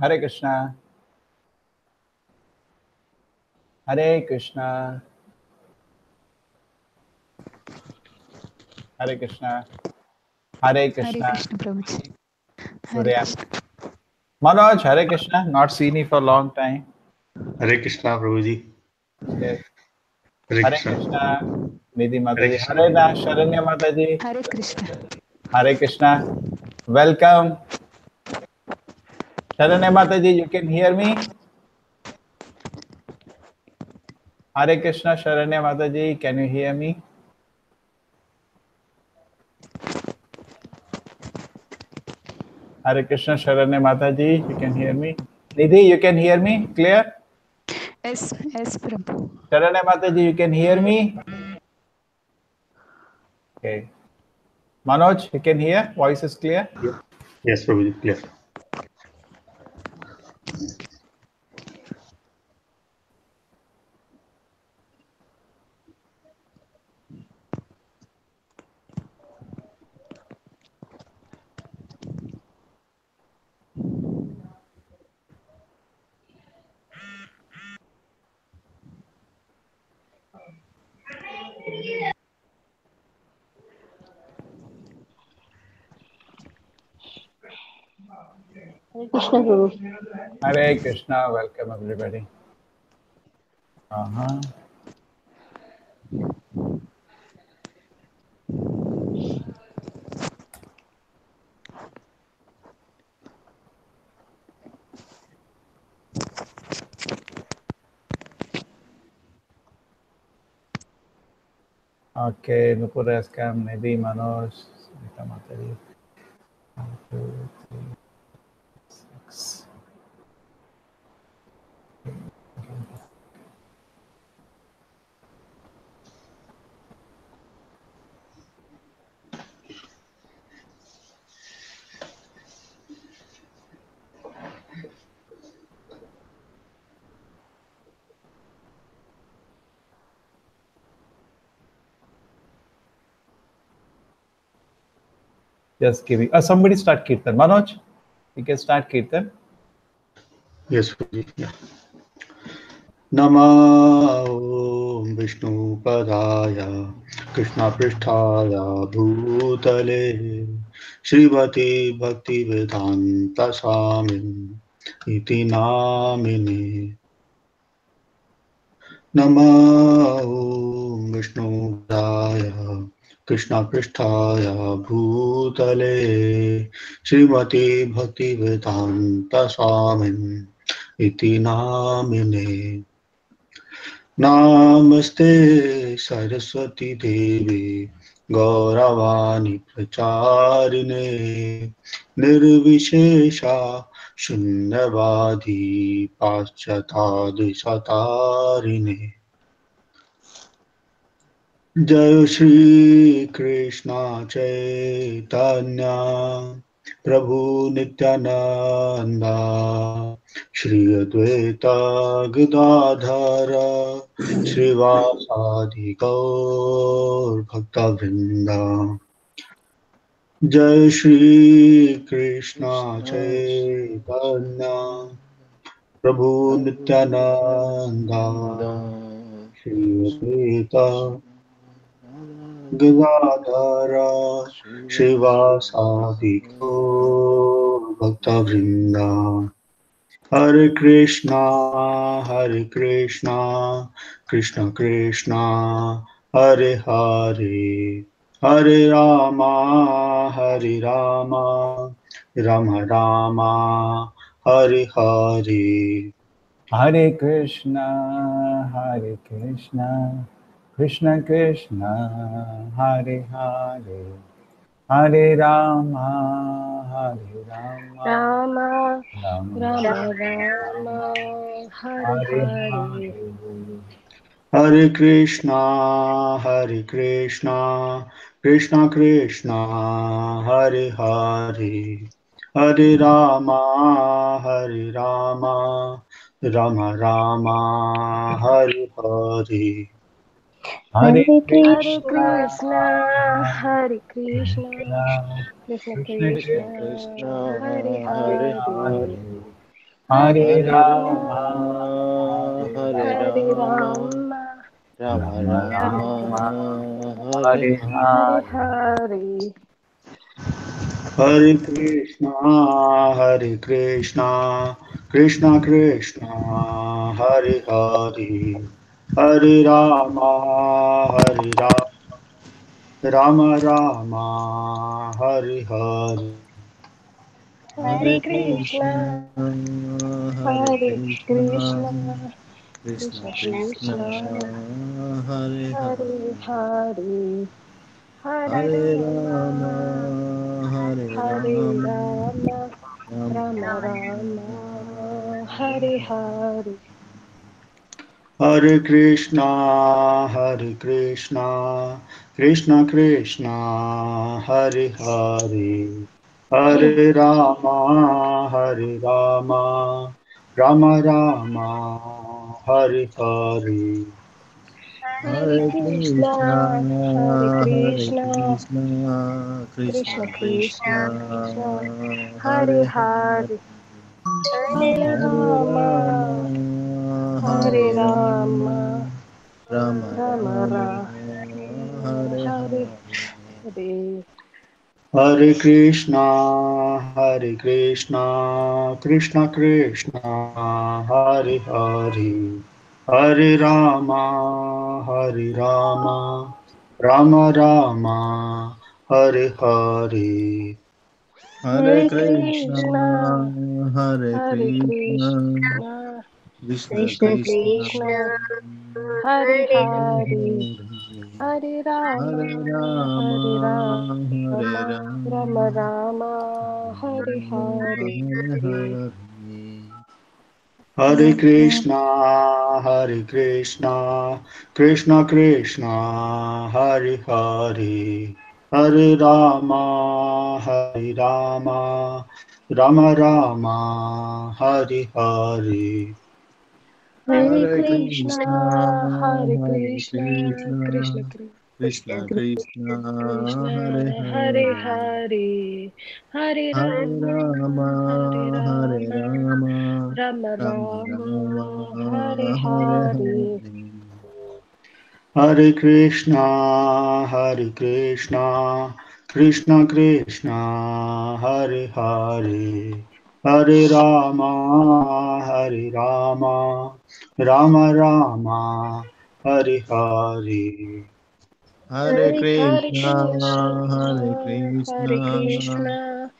Hare Krishna. Hare Krishna. Hare Krishna. Hare Krishna. Hare Krishna Prabhuji. Hare Surya. Krishna. Manoj, Hare Krishna. Not seen you for a long time. Hare Krishna, Prabhuji. Yes. Hare Hare Krishna. Krishna. Nidhi Hare Mataji. Krishna. Hare Na Sharanya Mataji. Hare Krishna. Hare Krishna. Welcome. Sharanya Mataji, you can hear me? Hare Krishna, Sharanya Mataji, can you hear me? Hare Krishna, Sharanya Mataji, you can hear me? Nidhi, you can hear me? Clear? Yes, Prabhu. Sharanya Mataji, you can hear me? Okay. Manoj, you can hear? Voice is clear? Yes, Prabhuji, clear. Hare Krishna Guru. Hare Krishna, welcome everybody. Okay, Nupur has come, Nidhi, Manoj, Smita Mataji. 1, 2, 3, 6. Just giving. Somebody start Kirtan. Manoj, you can start Kirtan. Yes, Prabhuji. Yeah. Namo Vishnu Padaya Krishna Pristhaya Bhutale Srimati Bhakti Vedanta Swami Iti Namine Namo Vishnu Padaya Krishna Pristhaya Bhutale Srimati Bhakti Vedanta Swami Iti Namine Namaste Saraswati Devi Gauravani Pracharine Nirvishesha Shunyavadi Paschatadishatarine Jai Shri Krishna Chaitanya Prabhu Nityananda Shri Advaita Gadadhara Srivasadi Gaur Bhakta Vrinda Jai Shri Krishna Chaitanya Prabhu Nityananda Shri Advaita Gadadhara Shivasadi Gaur Bhakta Vrinda Hare Krishna Krishna Krishna Hare Hare Hare Rama Rama Rama Hare Hare Hare Krishna, Hare Krishna, Krishna Krishna, Hare Hare, Hare Rama, Rama Rama Rama Rama Hare Hare Hare. Hare. Hare Krishna Krishna Krishna Hare Hare Hare Rama Rama Rama Hare Hare Hare Hare Krishna, Krishna, Hare Krishna, Krishna, Krishna Krishna Krishna, Krishna, Hare Hare Hare. Hare. Hare Hare Rama, Rama, Hare Hare Rama, Rama, Rama Rama Rama, Rama, Hare Hare Hare Hare. Hare. Hare Krishna, Krishna Krishna, Hare Hare, Hare Rama, Hare Rama, Rama Rama, Hare Hare. Hare Hare Krishna, Krishna, Hare Hare Krishna, Krishna, Krishna Krishna Krishna, Krishna, Hare Hare, Hare Hare, Hare Hare Rama, Rama, Hare Hare Rama, Rama, Rama Rama Rama, Rama, Hare Hare Hare. Hare. Hare Krishna, Hare Krishna, Krishna Krishna, Hare Hare, Hare Rama, Hare Rama, Rama Rama, Hare Hare. Hare Hare Krishna, Krishna, Hare Hare Krishna, Krishna, Krishna Krishna Krishna, Krishna, Krishna, Hare Hare Hare, Hare, Hare Hare Rama, Rama, Hare Hare Rama, Rama, Rama Rama Rama, Rama, Hare Hare Hare. Hare. Hare Krishna, Hare Krishna, Krishna Krishna, Hare Hare, Hare Rama, Hare Rama, Rama Rama, Hare Hare. Hare Hare Krishna, Krishna, Hare Hare Krishna, Krishna, Krishna Krishna Krishna, Krishna, Hare Hare Hare, Hare. Hare Hare Rama, Hare Rama, Hare Rama, Rama Rama, Rama, Hare Hare Hare. Hare. Hare Krishna, Hare Krishna, Krishna Krishna, Hare Hare, Hare Rama, Hare Rama, Rama Rama, Hare Hare. Hare Hare Krishna, Krishna, Hare Hare Krishna, Krishna Krishna, Krishna Krishna, Krishna, Hare Krishna, Hare Hare. Hare, Hare Hare Rama, Hare Rama, Hare Rama, Rama, Rama Rama Rama, Hare Rama, Hare Hare. Hare. Hare Krishna, Hare Krishna, Krishna Krishna, Hare Hare, Hare Rama, Hare Rama, Rama Rama, Hare Hare. Hare Hare Krishna, Hare Krishna, Hare Krishna,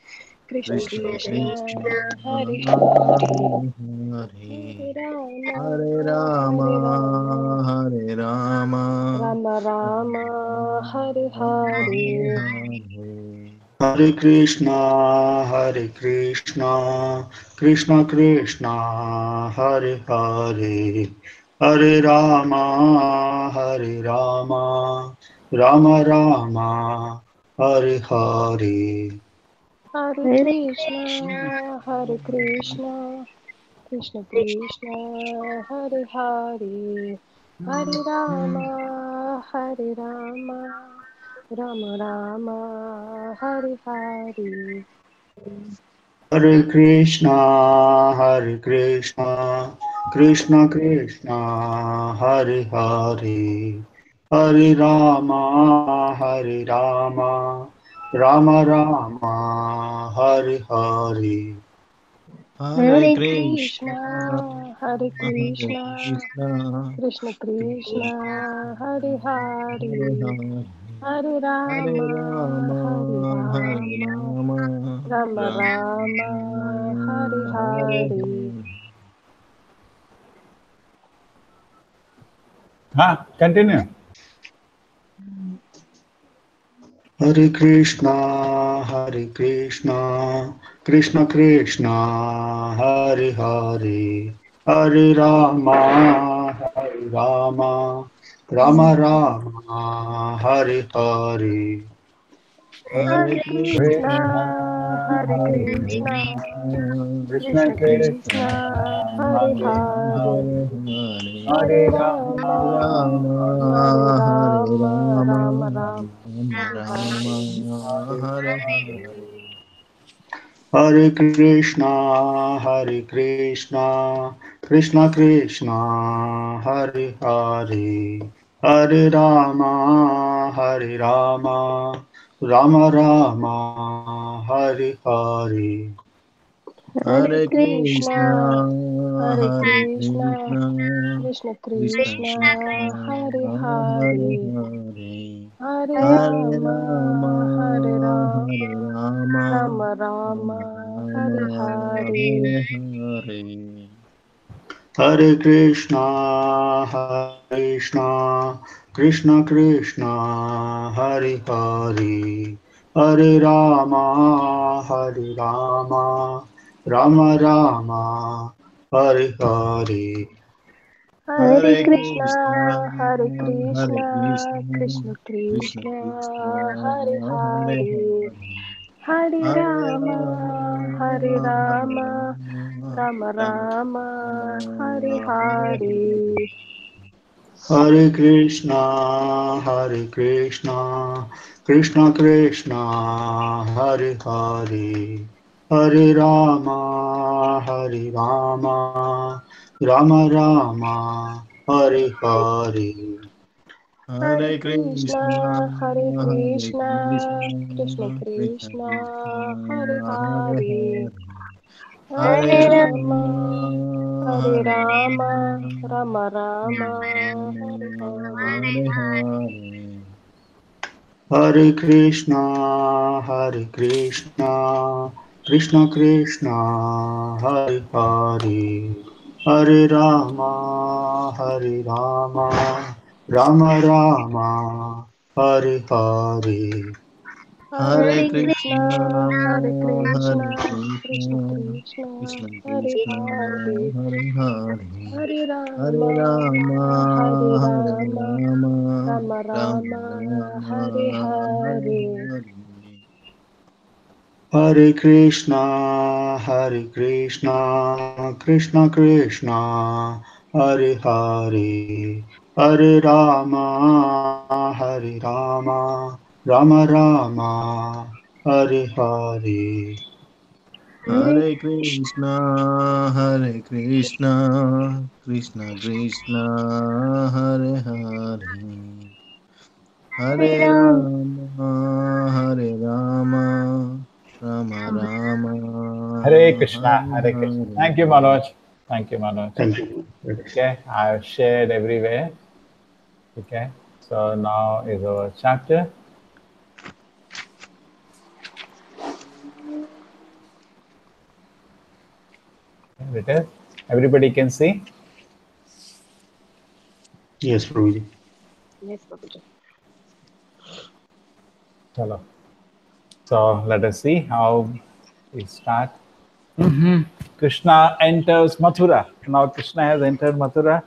Krishna, Krishna Krishna Krishna, Krishna, Hare Hare, Hare Hare Hare, Rama, Hare Hare Rama, Rama, Hare Rama, Rama Rama, Hare Hare. Hare Hare. Hare Krishna, Hare Krishna, Krishna Krishna, Hare Hare, Hare Rama, Hare Rama, Rama Rama, Hare Hare. Hare Krishna, Hare Krishna, Krishna Krishna, Hare Hare, Hare Rama, Hare Rama, Rama Rama, Hare Hare. Hare Krishna, Hare Krishna, Krishna Krishna, Hare Hare, Hare Rama, Hare Rama, Rama Rama, Hare Hare. Hare Hare Krishna, Krishna, Hare Hare Krishna, Krishna, Krishna Krishna Krishna, Hare Hare Hare, Hare, Hare Hare Rama, Hare Rama, Hare Rama, Rama, Rama Rama, Hare Rama, Hare Hare. Hare. Continue. Hare Krishna, Hare Krishna, Krishna Krishna, Hare Hare, Hare Rama, Hare Rama, Rama Rama, Hare Hare. Hare Hare Krishna, Krishna, Hare Hare Krishna, Krishna, Krishna Krishna Krishna, Krishna, Hare Hare Hare, Hare Hare, Hare Hare Hare Rama, Hare Rama, Hare Rama, Rama, Rama Rama, Rama Hare Hare. Rama, Hare Hare. Hare Krishna, Hare Krishna, Krishna Krishna, Hare Hare, Hare Rama, Hare Rama, Rama Rama, Hare Hare. Hare Hare Krishna, Krishna, Hare Hare Krishna, Krishna, Krishna Krishna Krishna, Hare Krishna, Hare Hare, Hare, Hare Hare Rama, Hare Rama, Hare Rama, Rama, Rama Rama Rama, Hare Rama, Hare. Hare Hare. Hare Krishna, Hare Krishna, Krishna Krishna, Hare Hare, Hare Rama, Hare Rama, Rama Rama, Hare Hare. Hare Hare Krishna, Krishna, Hare Hare Krishna, Krishna, Krishna Krishna Krishna, Krishna, Hare Hare Hare, Hare, Hare Hare Rama, Hare Rama, Hare Rama, Rama, Rama Rama Rama, Hare Rama, Hare Hare. Hare. Hare Krishna, Hare Krishna, Krishna Krishna, Hare Hare, Hare Rama, Hare Rama, Rama Rama, Hare Hare. Hare Hare Krishna, Krishna, Hare Hare Krishna, Krishna Krishna, Krishna Krishna, Hare Krishna, Hare Hare, Hare, Hare Hare Rama, Rama, Hare Hare Rama, Rama, Rama Rama Rama, Hare Rama, Hare. Hare Hare. Hare Krishna, Hare Krishna, Krishna Krishna, Hare Hare, Hare Rama, Hare Rama, Rama Rama, Hare Hare. Hare Hare Krishna, Hare Krishna, Hare Krishna, Krishna Krishna, Krishna, Krishna Hare Krishna, Hare, Hare Hare, Hare Hare Rama, Hare Rama, Hare Rama, Rama, Rama Rama Rama, Hare Rama, Hare Hare. Hare. Hare Krishna, Hare Krishna, Krishna Krishna, Hare Hare, Hare Rama, Hare Rama, Rama Rama, Hare Hare. Hare Hare Krishna, Hare Krishna, Krishna Krishna, Hare Hare, Hare Rama, Hare Rama, Rama Hare Rama, Krishna, Hare Hare Krishna. Thank you, Hare. Manoj. Thank you, Manoj. Thank you. Okay, I've shared everywhere. Okay, so now is our chapter. It is. Everybody can see. Yes, Prabhuji. Yes, Babuji. Chalo. So let us see how we start. Krishna enters Mathura. Now Krishna has entered Mathura.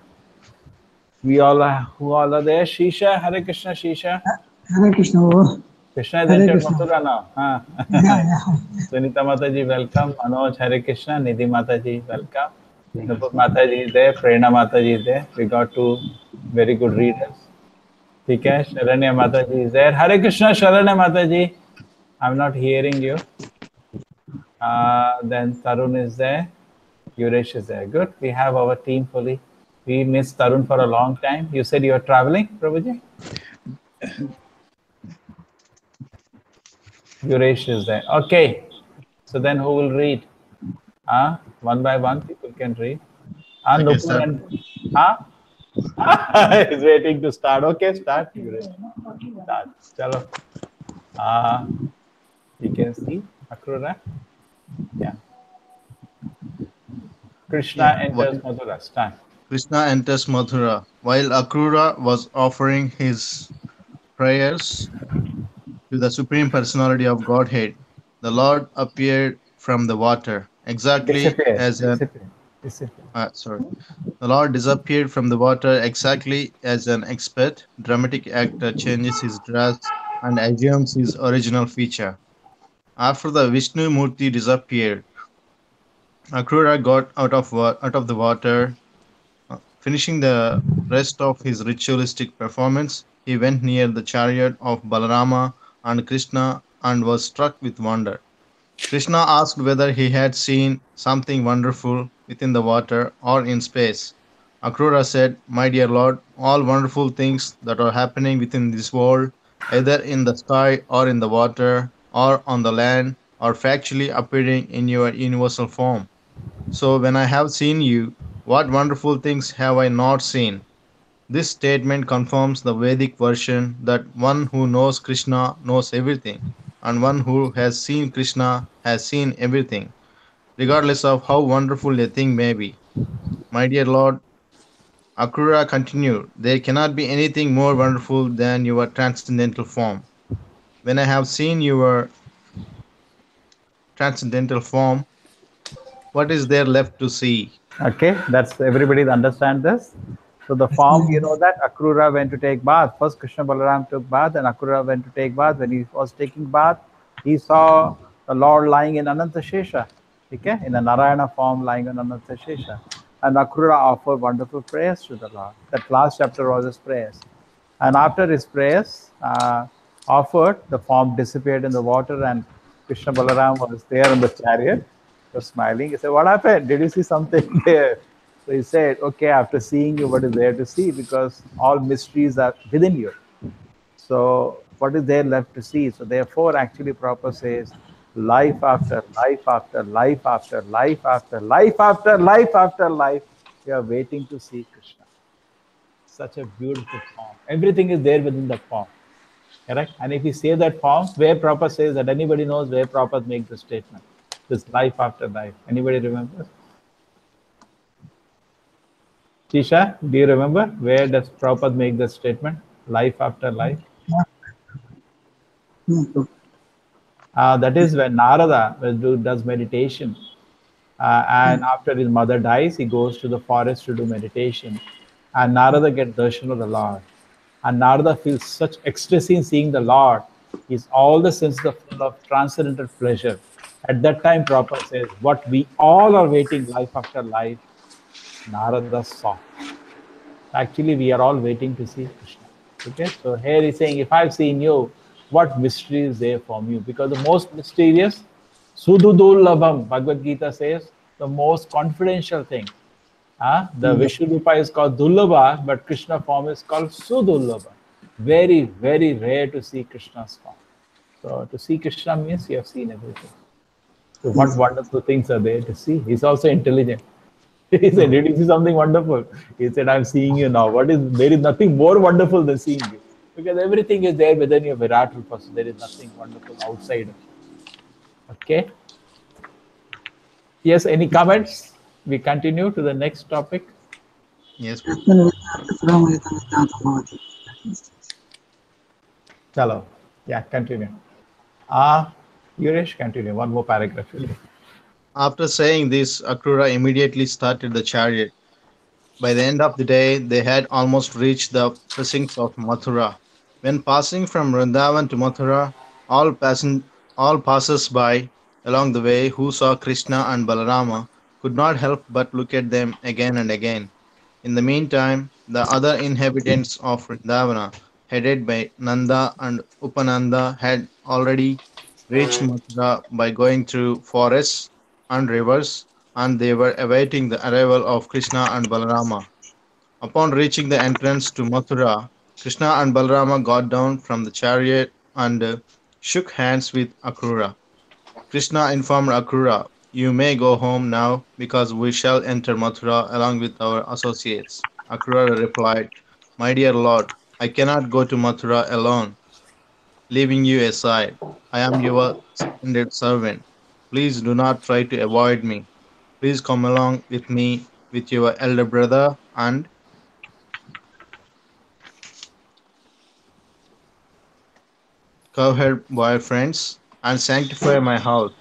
We all are, who all are there? Shisha, Hare Krishna, Shisha. Hare Krishna. Krishna has Hare entered Krishna. Mathura now. Huh? Yeah, yeah. Sunita Mataji, welcome. Manoj, Hare Krishna. Nidhi Mataji, welcome. Nupur Mataji is there. Prerna Mataji is there. We got two very good readers. ठीक है शरण्य माता जी is there. Hare Krishna, Sharanya Mataji. I'm not hearing you. Then Tarun is there. Yuresh is there. Good. We have our team fully. We missed Tarun for a long time. You said you are traveling, Prabhuji? Yuresh is there. Okay. So then who will read? One by one, people can read. I can Nupur start. and is waiting to start. Okay, start. Yuresh. Start. Chalo. You can see Akrura. Yeah. Krishna Yeah. enters Mathura. Start. Krishna enters Mathura. While Akrura was offering his prayers to the Supreme Personality of Godhead, the Lord appeared from the water, exactly Disappeared. as an Disappeared. Disappeared. sorry. The Lord disappeared from the water exactly as an expert dramatic actor changes his dress and assumes his original feature. After the Vishnu Murti disappeared, Akrura got out of the water. Finishing the rest of his ritualistic performance, he went near the chariot of Balarama and Krishna and was struck with wonder. Krishna asked whether he had seen something wonderful within the water or in space. Akrura said, "My dear Lord, all wonderful things that are happening within this world, either in the sky or in the water or on the land, are factually appearing in your universal form. So when I have seen you, what wonderful things have I not seen?" This statement confirms the Vedic version that one who knows Krishna knows everything, and one who has seen Krishna has seen everything, regardless of how wonderful a thing may be. My dear Lord, Akrura continued, "There cannot be anything more wonderful than your transcendental form. When I have seen your transcendental form, what is there left to see?" Okay, that's everybody understand this. So the form, you know that Akrura went to take bath. First Krishna Balaram took bath, and Akrura went to take bath. When he was taking bath, he saw the Lord lying in Ananta Shesha, okay, in a Narayana form lying on Ananta Shesha. And Akrura offered wonderful prayers to the Lord. That last chapter was his prayers. And after his prayers offered, the form disappeared in the water, and Krishna Balaram was there in the chariot, was smiling. He said, "What happened? Did you see something there?" So he said, "Okay, after seeing you, what is there to see? Because all mysteries are within you. So what is there left to see?" So therefore, actually, Prabhupada says, life after life after life after life after life after life after life, we are waiting to see Krishna. Such a beautiful form. Everything is there within the form. Correct? And if you say that form, where Prabhupada says that, anybody knows where Prabhupada makes the statement? This life after life. Anybody remember? Shisha, do you remember? Where does Prabhupada make the statement? Life after life? That is when Narada does meditation. And after his mother dies, he goes to the forest to do meditation. And Narada gets darshan of the Lord. And Narada feels such ecstasy in seeing the Lord. He's all the senses of full of transcendental pleasure. At that time, Prabhupada says, what we all are waiting life after life, Narada saw. Actually, we are all waiting to see Krishna. Okay, so here he's saying, if I've seen you, what mystery is there from you? Because the most mysterious, Sudhudurlabham, Bhagavad Gita says, the most confidential thing. The Vishnurupa is called Dullabha, but Krishna form is called Sudurlabha. Very, very rare to see Krishna's form. So to see Krishna means you have seen everything. So what wonderful things are there to see? He's also intelligent. He said, "Did you see something wonderful?" He said, "I'm seeing you now. There is nothing more wonderful than seeing you. Because everything is there within your Virat Rupa. So there is nothing wonderful outside of you." Okay. Yes, any comments? We continue to the next topic. Yes. Chalo. Yeah, continue. Yuresh, continue. One more paragraph. After saying this, Akrura immediately started the chariot. By the end of the day, they had almost reached the precincts of Mathura. When passing from Vrindavan to Mathura, all passers-by along the way who saw Krishna and Balarama could not help but look at them again and again. In the meantime, the other inhabitants of Vrindavana, headed by Nanda and Upananda, had already reached Mathura by going through forests and rivers, and they were awaiting the arrival of Krishna and Balarama. Upon reaching the entrance to Mathura, Krishna and Balarama got down from the chariot and shook hands with Akrura. Krishna informed Akrura, "You may go home now because we shall enter Mathura along with our associates." Akrura replied, "My dear Lord, I cannot go to Mathura alone, leaving you aside. I am your seconded servant. Please do not try to avoid me. Please come along with me with your elder brother and cowherd boy friends and sanctify my house.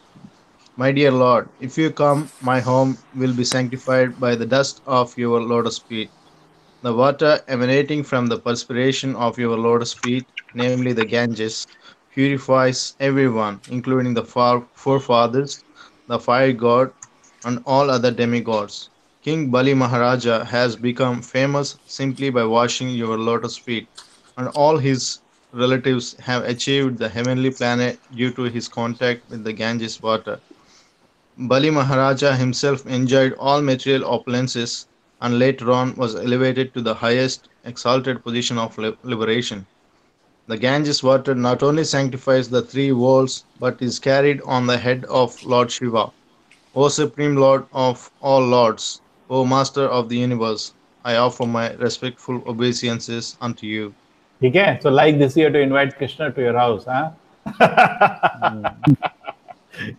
My dear Lord, if you come, my home will be sanctified by the dust of your lotus feet. The water emanating from the perspiration of your lotus feet, namely the Ganges, purifies everyone, including the forefathers, the fire god, and all other demigods. King Bali Maharaja has become famous simply by washing your lotus feet, and all his relatives have achieved the heavenly planet due to his contact with the Ganges water. Bali Maharaja himself enjoyed all material opulences and later on was elevated to the highest exalted position of liberation. The Ganges water not only sanctifies the three worlds but is carried on the head of Lord Shiva. O Supreme Lord of all lords, O Master of the universe, I offer my respectful obeisances unto you. Okay, so like this, you have to invite Krishna to your house, huh?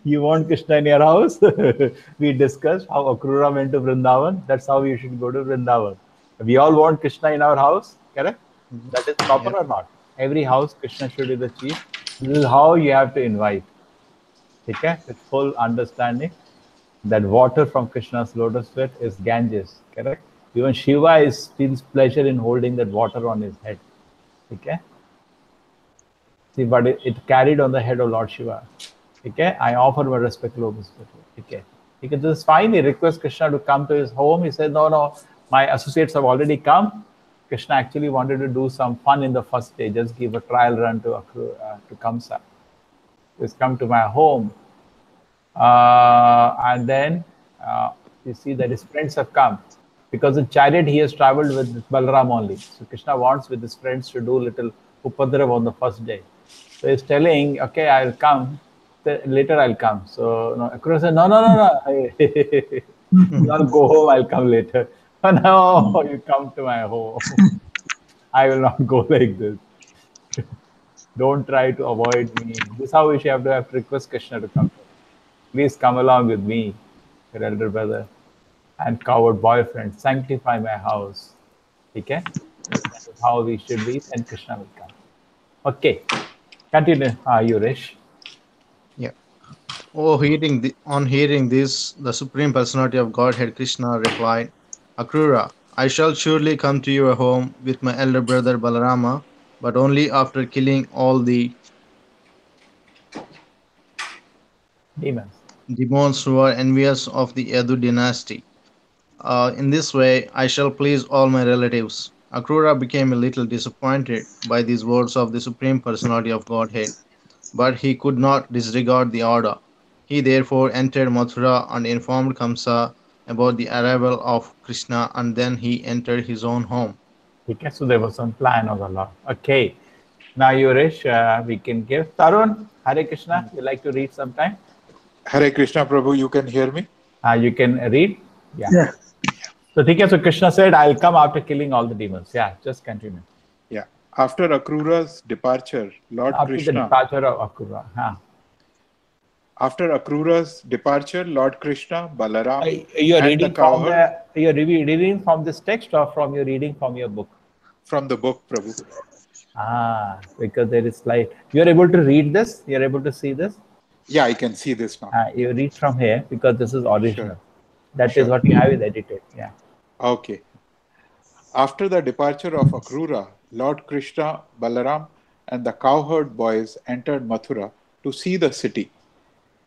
You want Krishna in your house? We discussed how Akrura went to Vrindavan. That's how you should go to Vrindavan. We all want Krishna in our house, correct? That is proper Yeah. or not? Every house, Krishna should be the chief. This is how you have to invite. Okay? With full understanding that water from Krishna's lotus feet is Ganges, correct? Even Shiva feels pleasure in holding that water on his head. Okay? See, but it carried on the head of Lord Shiva. Okay, I offer my respectful obeisances. Okay, because this is fine. He requests Krishna to come to his home. He said, "No, no, my associates have already come." Krishna actually wanted to do some fun in the first day, just give a trial run to Kamsa. Just come to my home, and then you see that his friends have come because in chariot he has traveled with Balram only. So Krishna wants with his friends to do little upadrav on the first day. So he's telling, okay, I'll come. Later I'll come. So no, Akrura said, no, no, no, no. I'll go home. I'll come later. Oh, no, you come to my home. I will not go like this. Don't try to avoid me. This is how we should have to request Krishna to come. Please come along with me, your elder brother and coward boyfriend. Sanctify my house. Okay? That is how we should be, and Krishna will come. Okay. Continue, Yuresh. Yeah. On hearing this, the Supreme Personality of Godhead Krishna replied, Akrura, I shall surely come to your home with my elder brother Balarama, but only after killing all the Demons. demons who are envious of the Yadu dynasty. In this way, I shall please all my relatives. Akrura became a little disappointed by these words of the Supreme Personality of Godhead, but he could not disregard the order. He therefore entered Mathura and informed Kamsa about the arrival of Krishna, and then he entered his own home. Okay, so there was some plan of the Lord. Okay. Now, Yuresh, we can give. Tarun, Hare Krishna, you like to read sometime? Hare Krishna Prabhu, you can hear me? You can read? Yeah. So, so Krishna said, I'll come after killing all the demons. Yeah, just continue. Yeah. After Akrura's departure, Lord After Krishna. the departure of Akrura. Huh. After Akrura's departure, Lord Krishna, Balaram, You're and reading the cowherd. You're reading from this text or from your reading from your book? From the book, Prabhu. Because there is slide. You're able to read this? You're able to see this? Yeah, I can see this now. You read from here because this is original. Sure. That is what you have is edited. Yeah. Okay. After the departure of Akrura, Lord Krishna, Balaram, and the cowherd boys entered Mathura to see the city.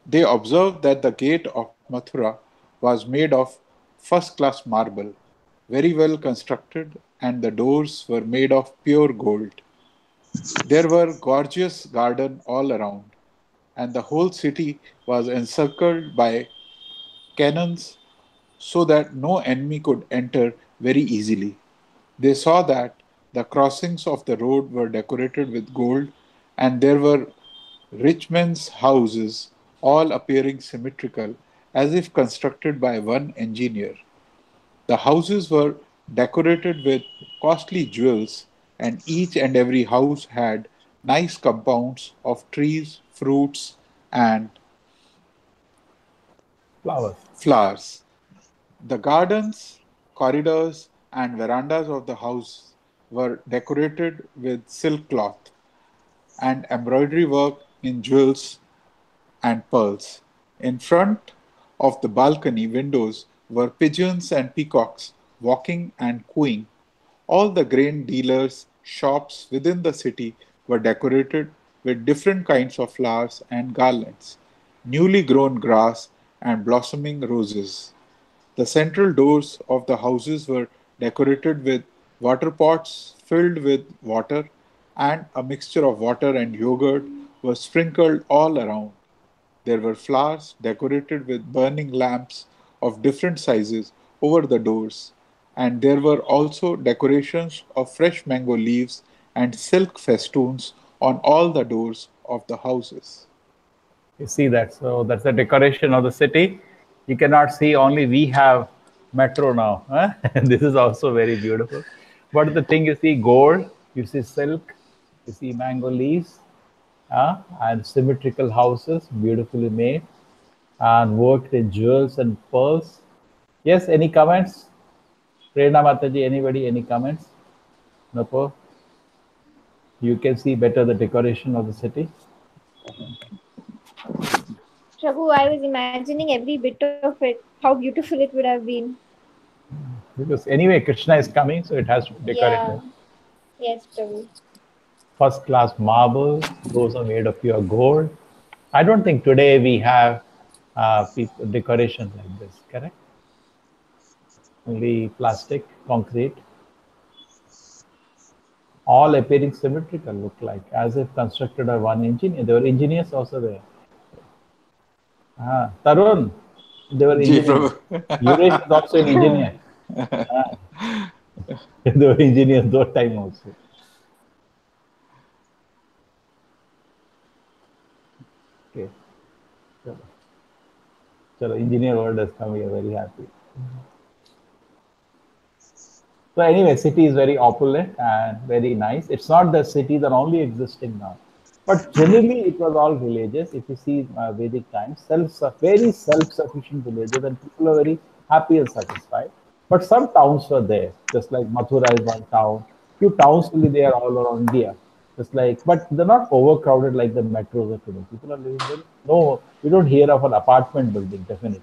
They observed that the gate of Mathura was made of first-class marble, very well constructed, and the doors were made of pure gold. There were gorgeous gardens all around, and the whole city was encircled by cannons so that no enemy could enter very easily. They saw that the crossings of the road were decorated with gold, and there were rich men's houses, all appearing symmetrical, as if constructed by one engineer. The houses were decorated with costly jewels, and each and every house had nice compounds of trees, fruits, and flowers. The gardens, corridors, and verandas of the house were decorated with silk cloth and embroidery work in jewels and pearls. In front of the balcony windows were pigeons and peacocks walking and cooing. All the grain dealers' shops within the city were decorated with different kinds of flowers and garlands, newly grown grass, and blossoming roses. The central doors of the houses were decorated with water pots filled with water, and a mixture of water and yogurt was sprinkled all around. There were flowers decorated with burning lamps of different sizes over the doors, and there were also decorations of fresh mango leaves and silk festoons on all the doors of the houses. You see that? So that's the decoration of the city. You cannot see, only we have metro now. Huh? And this is also very beautiful. What is the thing? You see gold, you see silk, you see mango leaves, and symmetrical houses, beautifully made, and worked in jewels and pearls. Yes, any comments? Prerna Mataji, anybody, any comments? Napo? You can see better the decoration of the city. Prabhu, I was imagining every bit of it, how beautiful it would have been. Because anyway, Krishna is coming, so it has to be decorated. Yeah. Yes, Prabhu. First class marble, those are made of pure gold. I don't think today we have decoration like this, correct? Only plastic, concrete. All appearing symmetrical, look like, as if constructed by one engineer. There were engineers also there. Tarun, they were Ji, engineers. Prabhu. Yuresh is also an engineer. They were engineers those time also. Okay. So engineer world has come, we are very happy. So anyway, city is very opulent and very nice. It's not the cities are only existing now, but generally it was all villages. If you see Vedic times, very self-sufficient villages, and people are very happy and satisfied. But some towns were there, just like Mathura is one town. Few towns will be there all around India. Just like, but they're not overcrowded like the metros are today. People are living there. No, you don't hear of an apartment building, definitely.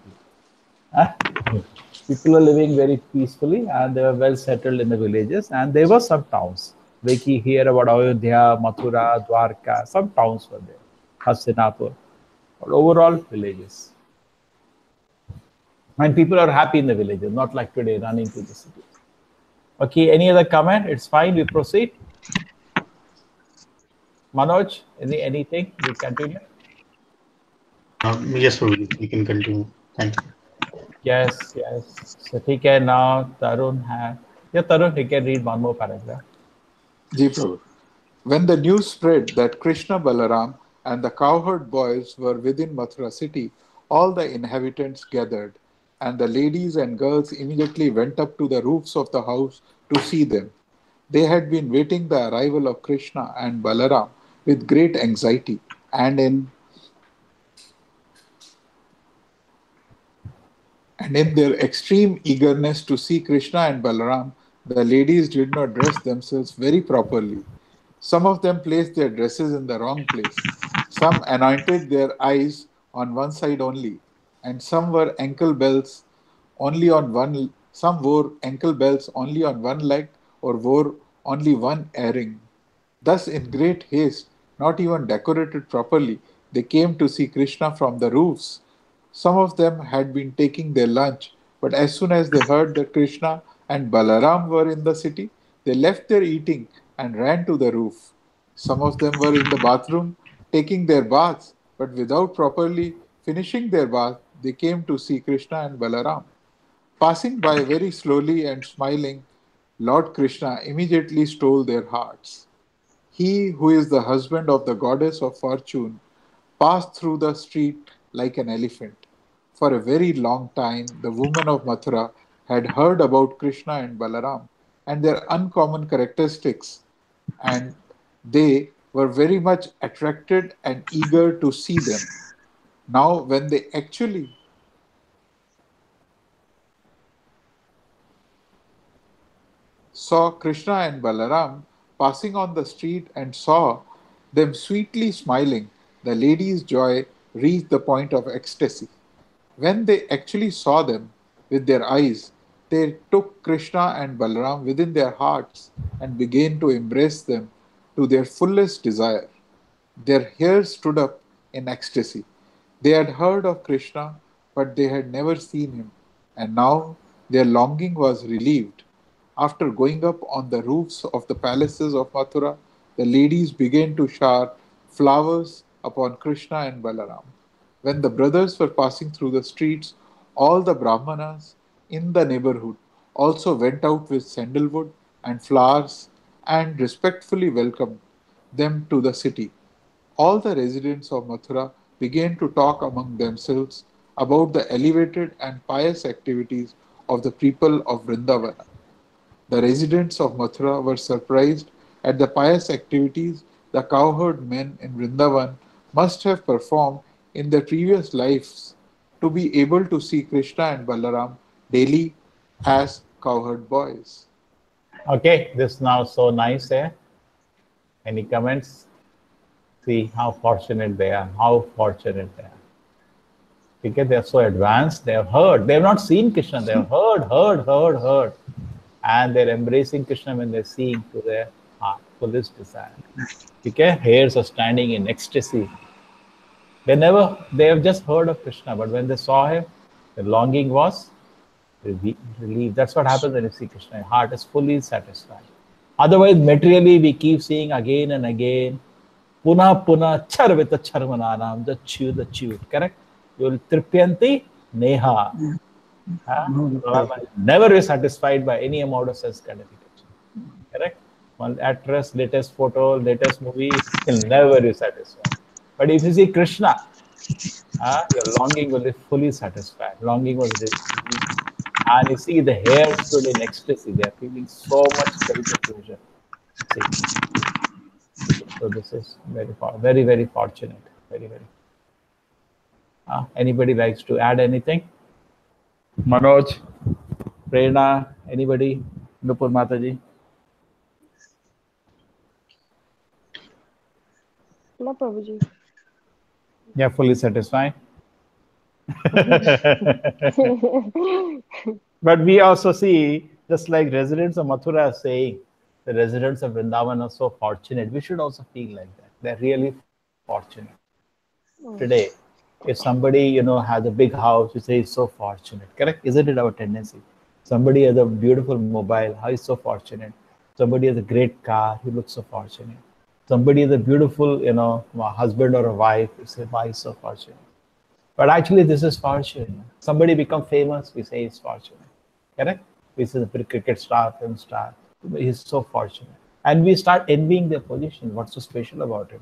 People are living very peacefully and they were well settled in the villages, and there were some towns. Like you hear about Ayodhya, Mathura, Dwarka, some towns were there, Hastinapur, but overall villages. And people are happy in the villages, not like today running to the city. Okay, any other comment? It's fine, we proceed. Manoj, anything? We continue? Yes, Prabhuji, we can continue. Thank you. Yes. So take care now. Tarun has. Yeah, Tarun, you can read one more paragraph. Ji, Prabhu. When the news spread that Krishna, Balaram, and the cowherd boys were within Mathura city, all the inhabitants gathered, and the ladies and girls immediately went up to the roofs of the house to see them. They had been waiting the arrival of Krishna and Balaram with great anxiety, and in their extreme eagerness to see Krishna and Balaram, the ladies did not dress themselves very properly. Some of them placed their dresses in the wrong place. Some anointed their eyes on one side only, and some wore ankle belts only on one. Some wore ankle belts only on one leg, or wore only one earring. Thus, in great haste, not even decorated properly, they came to see Krishna from the roofs. Some of them had been taking their lunch, but as soon as they heard that Krishna and Balaram were in the city, they left their eating and ran to the roof. Some of them were in the bathroom taking their baths, but without properly finishing their bath, they came to see Krishna and Balaram. Passing by very slowly and smiling, Lord Krishna immediately stole their hearts. He who is the husband of the goddess of fortune passed through the street like an elephant. For a very long time, the women of Mathura had heard about Krishna and Balaram and their uncommon characteristics, and they were very much attracted and eager to see them. Now, when they actually saw Krishna and Balaram passing on the street and saw them sweetly smiling, the lady's joy reached the point of ecstasy. When they actually saw them with their eyes, they took Krishna and Balaram within their hearts and began to embrace them to their fullest desire. Their hair stood up in ecstasy. They had heard of Krishna, but they had never seen him, and now their longing was relieved. After going up on the roofs of the palaces of Mathura, the ladies began to shower flowers upon Krishna and Balaram. When the brothers were passing through the streets, all the Brahmanas in the neighborhood also went out with sandalwood and flowers and respectfully welcomed them to the city. All the residents of Mathura began to talk among themselves about the elevated and pious activities of the people of Vrindavana. The residents of Mathura were surprised at the pious activities the cowherd men in Vrindavan must have performed in their previous lives to be able to see Krishna and Balaram daily as cowherd boys. Okay, this now so nice. Any comments? See how fortunate they are. How fortunate they are. Because they are so advanced. They have heard. They have not seen Krishna. They have heard. And they're embracing Krishna when they're seeing to their heart, fullest desire. Okay, hairs are standing in ecstasy. They have just heard of Krishna, but when they saw him, the longing was relieved. That's what happens when you see Krishna. Your heart is fully satisfied. Otherwise, materially, we keep seeing again and again, puna charvita charmananam, the chew, correct? You will tripyanti neha. Never be satisfied by any amount of sense gratification. Correct? One actress, latest photo, latest movie, will never be satisfied. But if you see Krishna, your longing will be fully satisfied. Longing was relieved. And you see the hair stood in ecstasy. They are feeling so much spiritual pleasure. So this is very, very fortunate. Very. Anybody likes to add anything? Manoj, Prerna, anybody? Nupur Mataji? No, Prabhuji. Yeah, fully satisfied. But we also see, just like residents of Mathura are saying, the residents of Vrindavan are so fortunate. We should also feel like that. They're really fortunate. Today, if somebody, has a big house, you say he's so fortunate. Correct? Isn't it our tendency? Somebody has a beautiful mobile, how is so fortunate. Somebody has a great car, he looks so fortunate. Somebody has a beautiful, husband or a wife, you say, why is so fortunate? But actually, this is fortune. Somebody become famous, we say he's fortunate. Correct? We say the cricket star, film star, he's so fortunate. And we start envying their position. What's so special about him?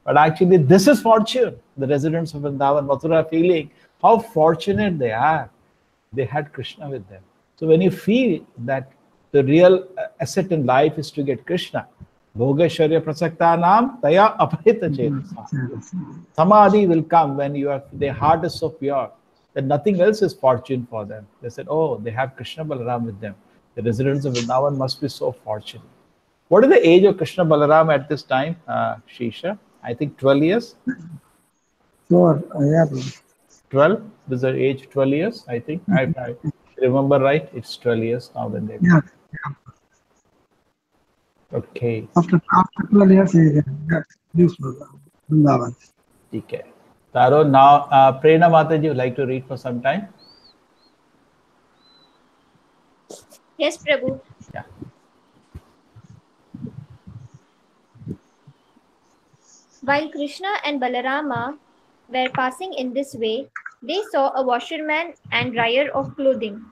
But actually, this is fortune. The residents of Vrindavan, Mathura, feeling how fortunate they are. They had Krishna with them. So when you feel that the real asset in life is to get Krishna, Bhogeshwarya prasakta nam taya aparita chetasa. Samadhi will come when their heart is so pure that nothing else is fortune for them. They said, oh, they have Krishna Balaram with them. The residents of Vrindavan must be so fortunate. What is the age of Krishna Balaram at this time, Shisha? I think 12 years. Sure, yeah. 12? Is the age 12 years? I think. I remember right. It's 12 years now when they. Yeah. Okay. After 12 years, he got used to Vrindavan. Okay. Taro, now Prerna Mataji, would like to read for some time? Yes, Prabhu. Yeah. While Krishna and Balarama were passing in this way, they saw a washerman and dyer of clothing.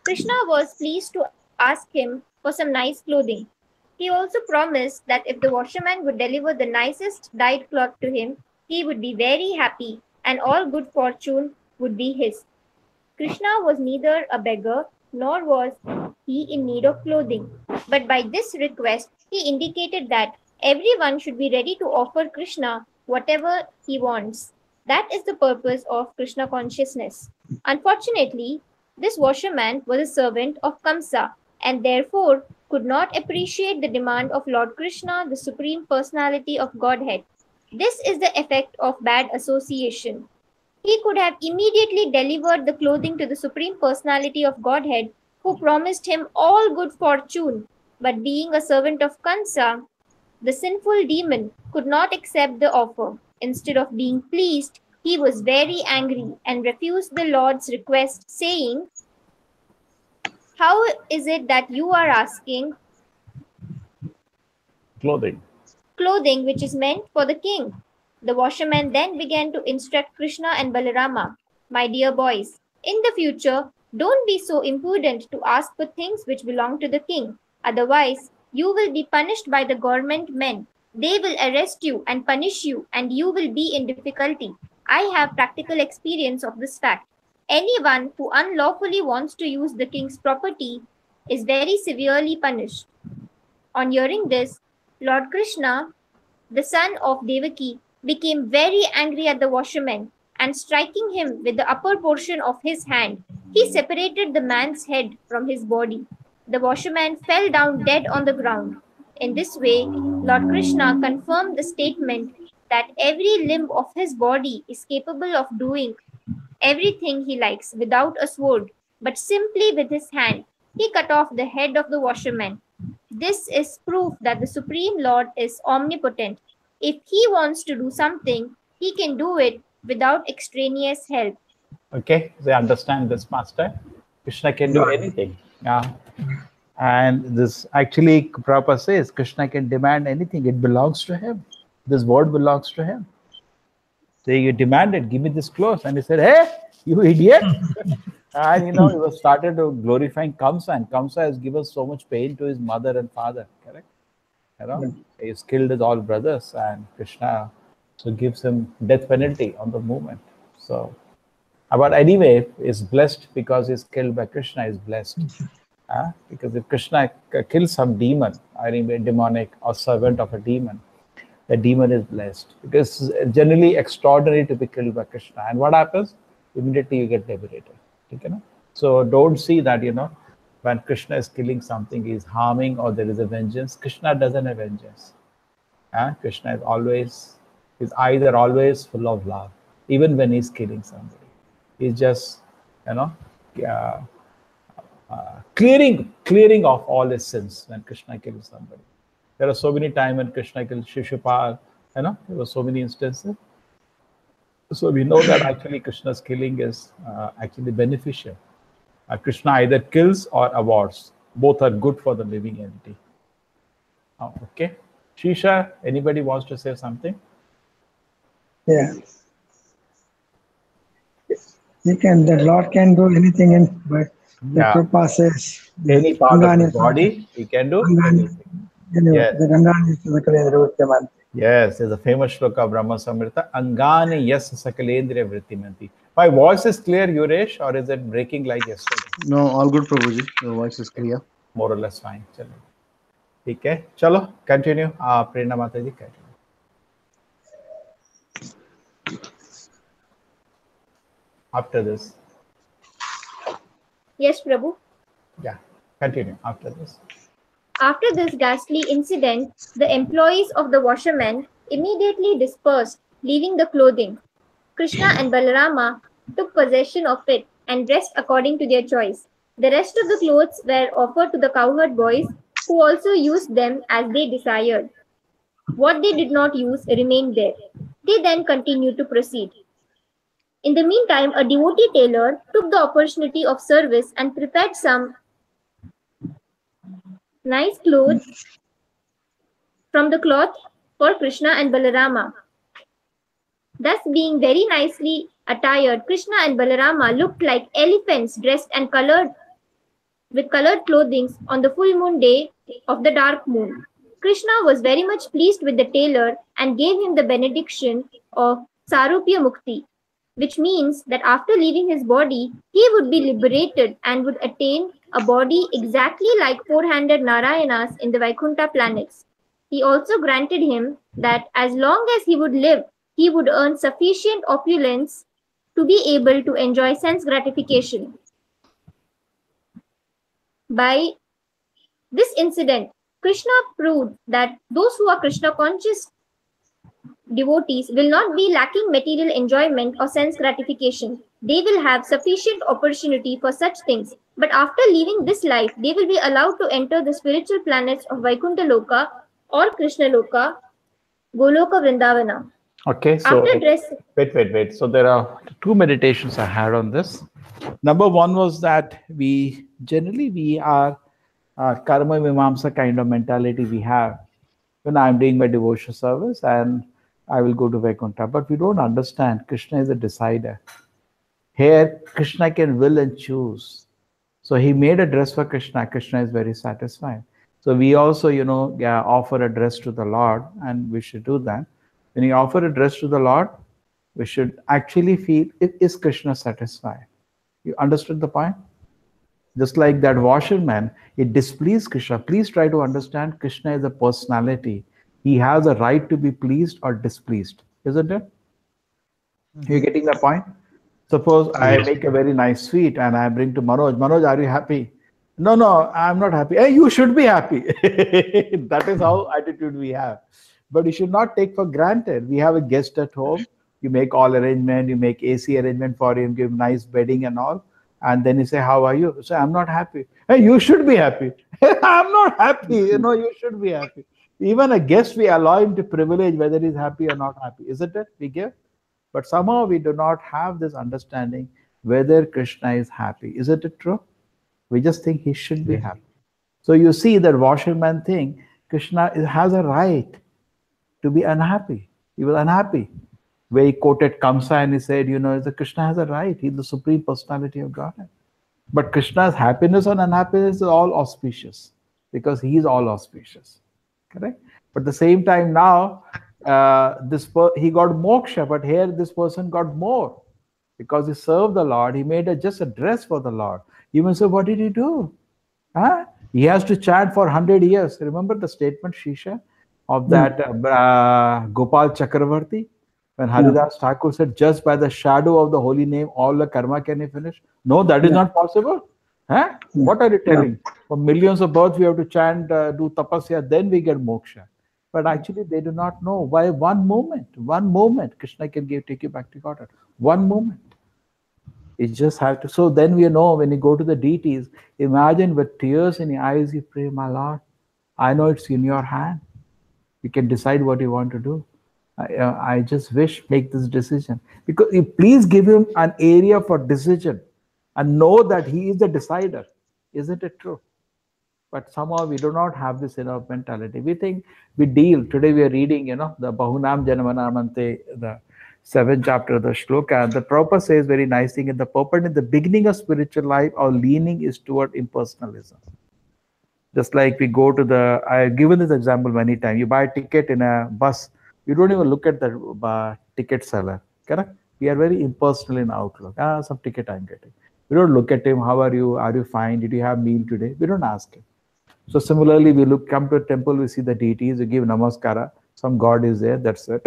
Krishna was pleased to ask him for some nice clothing. He also promised that if the washerman would deliver the nicest dyed cloth to him, he would be very happy and all good fortune would be his. Krishna was neither a beggar nor was he in need of clothing. But by this request, he indicated that everyone should be ready to offer Krishna whatever he wants. That is the purpose of Krishna consciousness. Unfortunately, this washerman was a servant of Kamsa and therefore could not appreciate the demand of Lord Krishna, the Supreme Personality of Godhead. This is the effect of bad association. He could have immediately delivered the clothing to the Supreme Personality of Godhead, who promised him all good fortune. But being a servant of Kamsa, the sinful demon could not accept the offer. Instead of being pleased, he was very angry and refused the Lord's request, saying, "How is it that you are asking Clothing. Clothing which is meant for the king. The washerman then began to instruct Krishna and Balarama, my dear boys, in the future, don't be so impudent to ask for things which belong to the king. Otherwise, you will be punished by the government men. They will arrest you and punish you, and you will be in difficulty. I have practical experience of this fact. Anyone who unlawfully wants to use the king's property is very severely punished. On hearing this, Lord Krishna, the son of Devaki, became very angry at the washerman, and striking him with the upper portion of his hand, he separated the man's head from his body. The washerman fell down dead on the ground. In this way, Lord Krishna confirmed the statement that every limb of his body is capable of doing everything he likes without a sword, but simply with his hand. He cut off the head of the washerman. This is proof that the Supreme Lord is omnipotent. If he wants to do something, he can do it without extraneous help. Okay, they understand this, Master. Krishna can do anything. Yeah. And this actually, Prabhupada says, Krishna can demand anything. It belongs to him. This word belongs to him. So you demanded, give me this clothes. And he said, hey, you idiot. And he was started to glorifying Kamsa. And Kamsa has given so much pain to his mother and father. Correct? He's killed his all brothers. And Krishna so gives him death penalty on the moment. So, but anyway, is blessed because he's killed by Krishna, is blessed. Because if Krishna kills some demon, demonic or servant of a demon, the demon is blessed. Because it's generally extraordinary to be killed by Krishna. And what happens? Immediately you get liberated. So don't see that, when Krishna is killing something, he is harming or there is a vengeance. Krishna doesn't have vengeance. Krishna his eyes are always full of love, even when he's killing somebody. He's just, clearing off all his sins when Krishna kills somebody. There are so many times when Krishna killed Shishupal, there were so many instances. So we know that actually Krishna's killing is actually beneficial. Krishna either kills or awards. Both are good for the living entity. Okay. Shisha, anybody wants to say something? Yeah. The Lord can do anything, but the Prabhupada says any part of the body, he can do anything. Yes. Yes, there's a famous shloka of Brahma Samrita, Angani yes sakalendriya vrittimanti. My voice is clear, Yuresh, or is it breaking like yesterday? No, all good, Prabhuji. Your voice is clear. More or less fine. Chalo. Okay. Chalo, continue. Prerna Mataji, continue. After this. Yes, Prabhu. Yeah, continue after this. After this ghastly incident, the employees of the washerman immediately dispersed, leaving the clothing. Krishna and Balarama took possession of it and dressed according to their choice. The rest of the clothes were offered to the cowherd boys, who also used them as they desired. What they did not use remained there. They then continued to proceed. In the meantime, a devotee tailor took the opportunity of service and prepared some nice clothes from the cloth for Krishna and Balarama. Thus, being very nicely attired, Krishna and Balarama looked like elephants dressed and with colored clothing on the full moon day of the dark moon. Krishna was very much pleased with the tailor and gave him the benediction of Sarupya Mukti, which means that after leaving his body, he would be liberated and would attain a body exactly like four-handed Narayanas in the Vaikuntha planets. He also granted him that as long as he would live, he would earn sufficient opulence to be able to enjoy sense gratification. By this incident, Krishna proved that those who are Krishna-conscious devotees will not be lacking material enjoyment or sense gratification. They will have sufficient opportunity for such things. But after leaving this life, they will be allowed to enter the spiritual planets of Vaikuntha Loka or Krishna Loka, Goloka Vrindavana. Okay, so wait. So there are two meditations I had on this. Number one was that we are karma mimamsa kind of mentality we have. when I'm doing my devotion service and I will go to Vaikuntha. But we don't understand Krishna is a decider. Here, Krishna can will and choose. So he made a dress for Krishna. Krishna is very satisfied. So we also, offer a dress to the Lord, and we should do that. When you offer a dress to the Lord, we should actually feel, is Krishna satisfied? You understood the point? Just like that washerman, it displeased Krishna. Please try to understand Krishna is a personality. He has a right to be pleased or displeased, isn't it? You're getting the point? Suppose I make a very nice sweet and I bring to Manoj. Manoj, are you happy? No, I'm not happy. Hey, you should be happy. That is how attitude we have. But you should not take for granted. We have a guest at home. You make all arrangement. You make AC arrangement for him. Give nice bedding and all. And then you say, how are you? So I'm not happy. Hey, you should be happy. I'm not happy. You should be happy. Even a guest, we allow him to privilege whether he's happy or not happy. Isn't it? We give. But somehow we do not have this understanding whether Krishna is happy. Isn't it true? We just think he should be happy. So you see that washerman thing, Krishna has a right to be unhappy. He was unhappy. Where he quoted Kamsa and he said, that Krishna has a right. He's the supreme personality of Godhead. But Krishna's happiness and unhappiness is all auspicious because he is all auspicious. Correct? But at the same time now, he got moksha, but here this person got more because he served the Lord. He made just a dress for the Lord. You may say, what did he do? He has to chant for 100 years. Remember the statement, Shisha, of that Gopal Chakravarti? When Haridas Thakur said, just by the shadow of the holy name, all the karma can be finished. No, that is not possible. What are you telling? For millions of births, we have to chant, do tapasya, then we get moksha. But actually, they do not know why one moment, Krishna can take you back to Godhead. One moment. You just have to. So then we know when you go to the deities, imagine with tears in your eyes, you pray, my Lord, I know it's in your hand. You can decide what you want to do. I just wish, make this decision. Because you please give him an area for decision and know that he is the decider. Isn't it true? But somehow we do not have this mentality. We think we deal. Today we are reading, the Bahunam Janamanamante, the 7th chapter of the shloka. The Prabhupada says very nice thing. In the purport, in the beginning of spiritual life, our leaning is toward impersonalism. Just like we go to I've given this example many times. You buy a ticket in a bus. You don't even look at the ticket seller. Correct? We are very impersonal in outlook. Some ticket I'm getting. We don't look at him. How are you? Are you fine? Did you have meal today? We don't ask him. So similarly, we come to a temple, we see the deities, we give namaskara. Some God is there, that's it.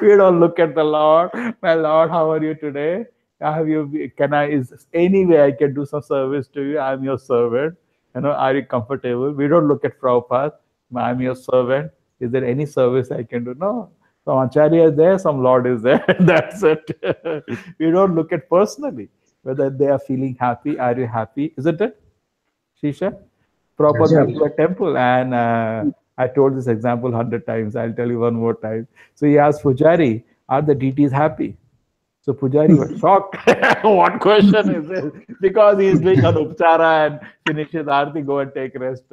We don't look at the Lord. My Lord, how are you today? Is any way I can do some service to you? I'm your servant. Are you comfortable? We don't look at Prabhupada. I'm your servant. Is there any service I can do? No. Some Acharya is there, some Lord is there. That's it. We don't look at personally whether they are feeling happy. Are you happy? Isn't it? Shisha? Prabhupada went to a temple and I told this example 100 times. I'll tell you one more time. So he asked Pujari, are the deities happy? So Pujari was shocked. What question is this? Because he is doing an upchara and finishes Aarti, go and take rest.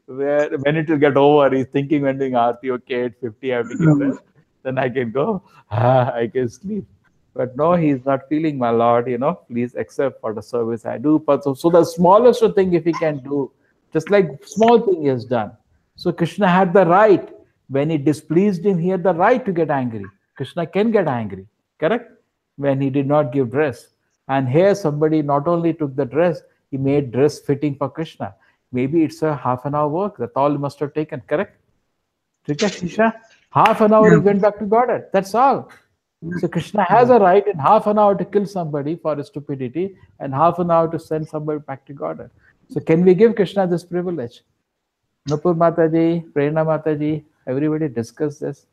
When it will get over, he's thinking when doing Aarti, okay, at 50 I have to get rest. Then I can go, I can sleep. But no, he's not feeling, my Lord, please accept for the service I do. So the smallest thing if he can do, just like small thing he has done. So Krishna had the right. When he displeased him, he had the right to get angry. Krishna can get angry, correct? When he did not give dress. And here somebody not only took the dress, he made dress fitting for Krishna. Maybe it's a half an hour work. That's all he must have taken, correct? Shisha? Half an hour he went back to Godhead. That's all. So Krishna has a right in half an hour to kill somebody for his stupidity and half an hour to send somebody back to Godhead. So can we give Krishna this privilege? Nupur Mataji, Prerna Mataji, everybody discuss this.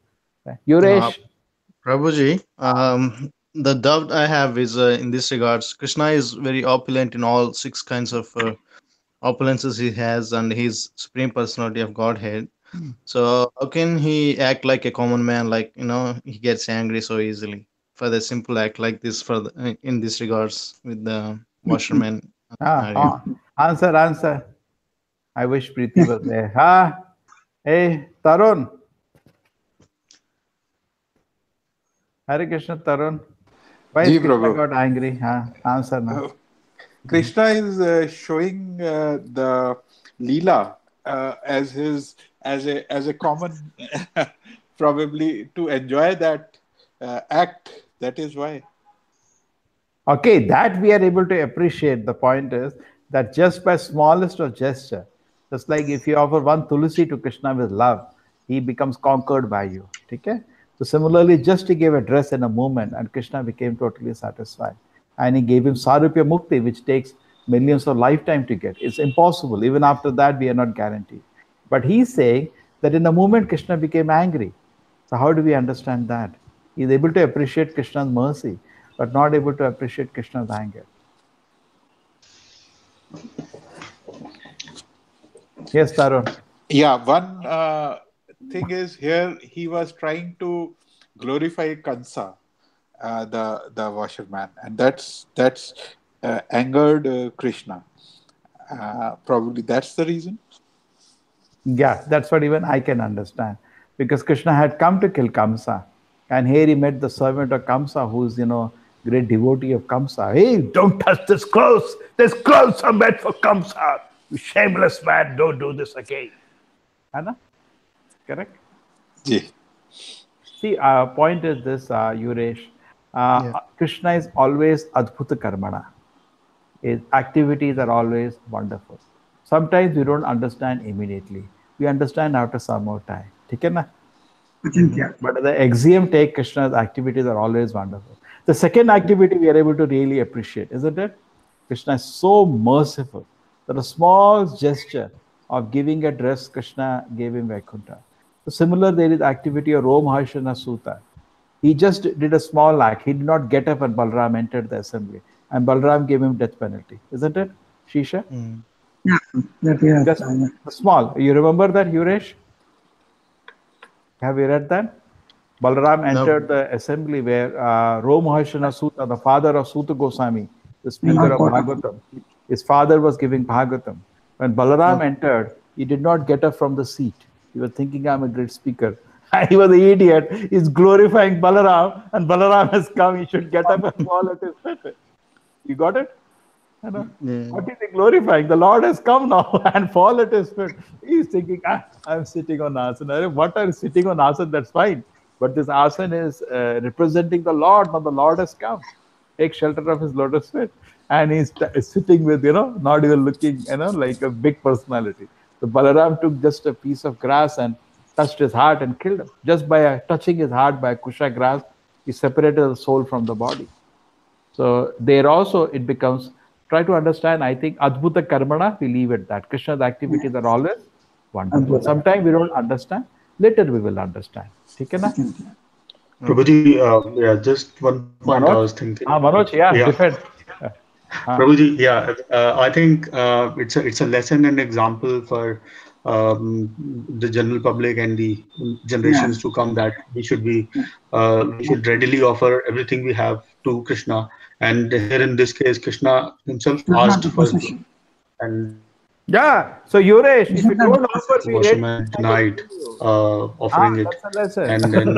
Yuresh. Prabhuji, the doubt I have is in this regards, Krishna is very opulent in all 6 kinds of opulences he has, and he's supreme personality of Godhead. So how can he act like a common man, like, he gets angry so easily for the simple act like this in this regards with the washerman? Answer. I wish Preeti was there. Hey, Tarun. Hare Krishna, Tarun. Why is Ji, Krishna Prabhu. got angry? Answer now. Krishna is showing the Leela as a common probably to enjoy that act. That is why. Okay, that we are able to appreciate. The point is that just by smallest of gesture, just like if you offer one tulsi to Krishna with love, he becomes conquered by you. Okay? So similarly, just he gave a dress in a moment and Krishna became totally satisfied. And he gave him Sarupya Mukti, which takes millions of lifetime to get. It's impossible. Even after that, we are not guaranteed. But he's saying that in the moment Krishna became angry. So how do we understand that? He's able to appreciate Krishna's mercy, but not able to appreciate Krishna's anger. Yes, Tarun. Yeah, one thing is here he was trying to glorify Kansa, the washerman, and that's angered Krishna. Probably that's the reason. Yeah, that's what even I can understand. Because Krishna had come to kill Kamsa. And here he met the servant of Kamsa, who's, great devotee of Kamsa. Hey, don't touch this clothes. This clothes are meant for Kamsa. You shameless man, don't do this again. Anna? Correct? Ji. See, point is this, Yuresh. Krishna is always Adbhuta Karmana. His activities are always wonderful. Sometimes we don't understand immediately. We understand after some more time. Okay, na? But the axiom take Krishna's activities are always wonderful. The second activity we are able to really appreciate, isn't it? Krishna is so merciful that a small gesture of giving a dress, Krishna gave him Vaikuntha. So similar, there is activity of Romharshana Suta. He just did a small act. He did not get up and Balram entered the assembly. And Balram gave him death penalty. Isn't it, Shisha? Yeah. Just small. You remember that, Yuresh? Have you read that? Balaram entered the assembly where Romharshana Suta, the father of Suta Goswami, the speaker of Bhagavatam, his father was giving Bhagavatam. When Balaram entered, he did not get up from the seat. He was thinking, I'm a great speaker. He was an idiot. He's glorifying Balaram, and Balaram has come. He should get up and fall at his feet. You got it? What is he glorifying? The Lord has come now and fall at his feet. He's thinking, I'm sitting on asana. What are you sitting on asana? That's fine. But this asana is representing the Lord. Now the Lord has come. Take shelter of his lotus feet. And he's sitting with, not even looking, like a big personality. So Balaram took just a piece of grass and touched his heart and killed him. Just by touching his heart by a kusha grass, he separated the soul from the body. So there also it becomes, try to understand, I think, Adbhuta Karmana, we leave it that. Krishna's activities are always wonderful. Sometimes we don't understand. Later we will understand. Okay, na? Prabhuji, just one point Manoj? I was thinking. Manoj, defend. Prabhuji, I think it's a lesson and example for the general public and the generations to come that we should readily offer everything we have to Krishna. And here in this case, Krishna himself asked for it. And so Yuresh, if you don't offer, we washerman denied offering it. That's a lesson. And then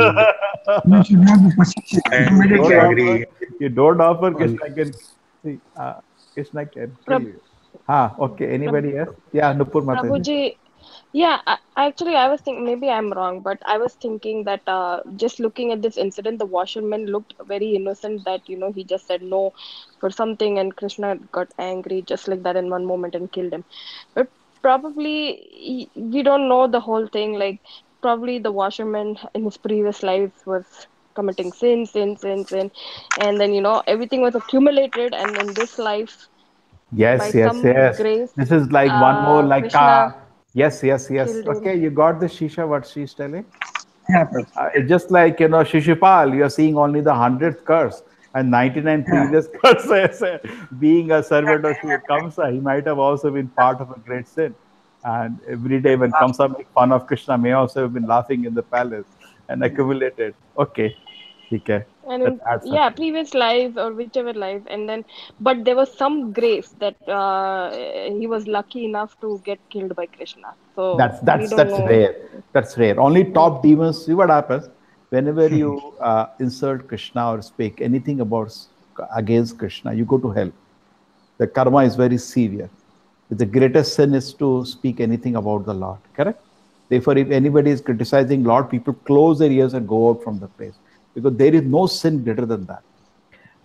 you don't offer, Krishna can see. Krishna can kill you. Okay. Anybody else? Yeah, Nupur Mataji. Prabhuji, actually, I was thinking, maybe I'm wrong, but I was thinking that just looking at this incident, the washerman looked very innocent that, he just said no for something and Krishna got angry just like that in one moment and killed him. But probably we don't know the whole thing. Like probably the washerman in his previous life was committing sin. And then, everything was accumulated and in this life, Yes. grace, this is like one more like Krishna yes. Okay, you got the Shisha, what she's telling? Yeah, it's just like, Shishupal, you're seeing only the 100th curse and 99 previous curses. Being a servant of Kamsa, he might have also been part of a great sin. And every day when Kamsa made fun of Krishna, may also have been laughing in the palace and accumulated. Okay. Okay. And in, yeah, previous lives or whichever life, and then, but there was some grace that he was lucky enough to get killed by Krishna. So we don't That's know. rare. That's rare. Only top demons. See what happens whenever you insert Krishna or speak anything about against Krishna, you go to hell. The karma is very severe. The greatest sin is to speak anything about the Lord. Correct. Therefore, if anybody is criticizing Lord, people close their ears and go out from the place because there is no sin greater than that.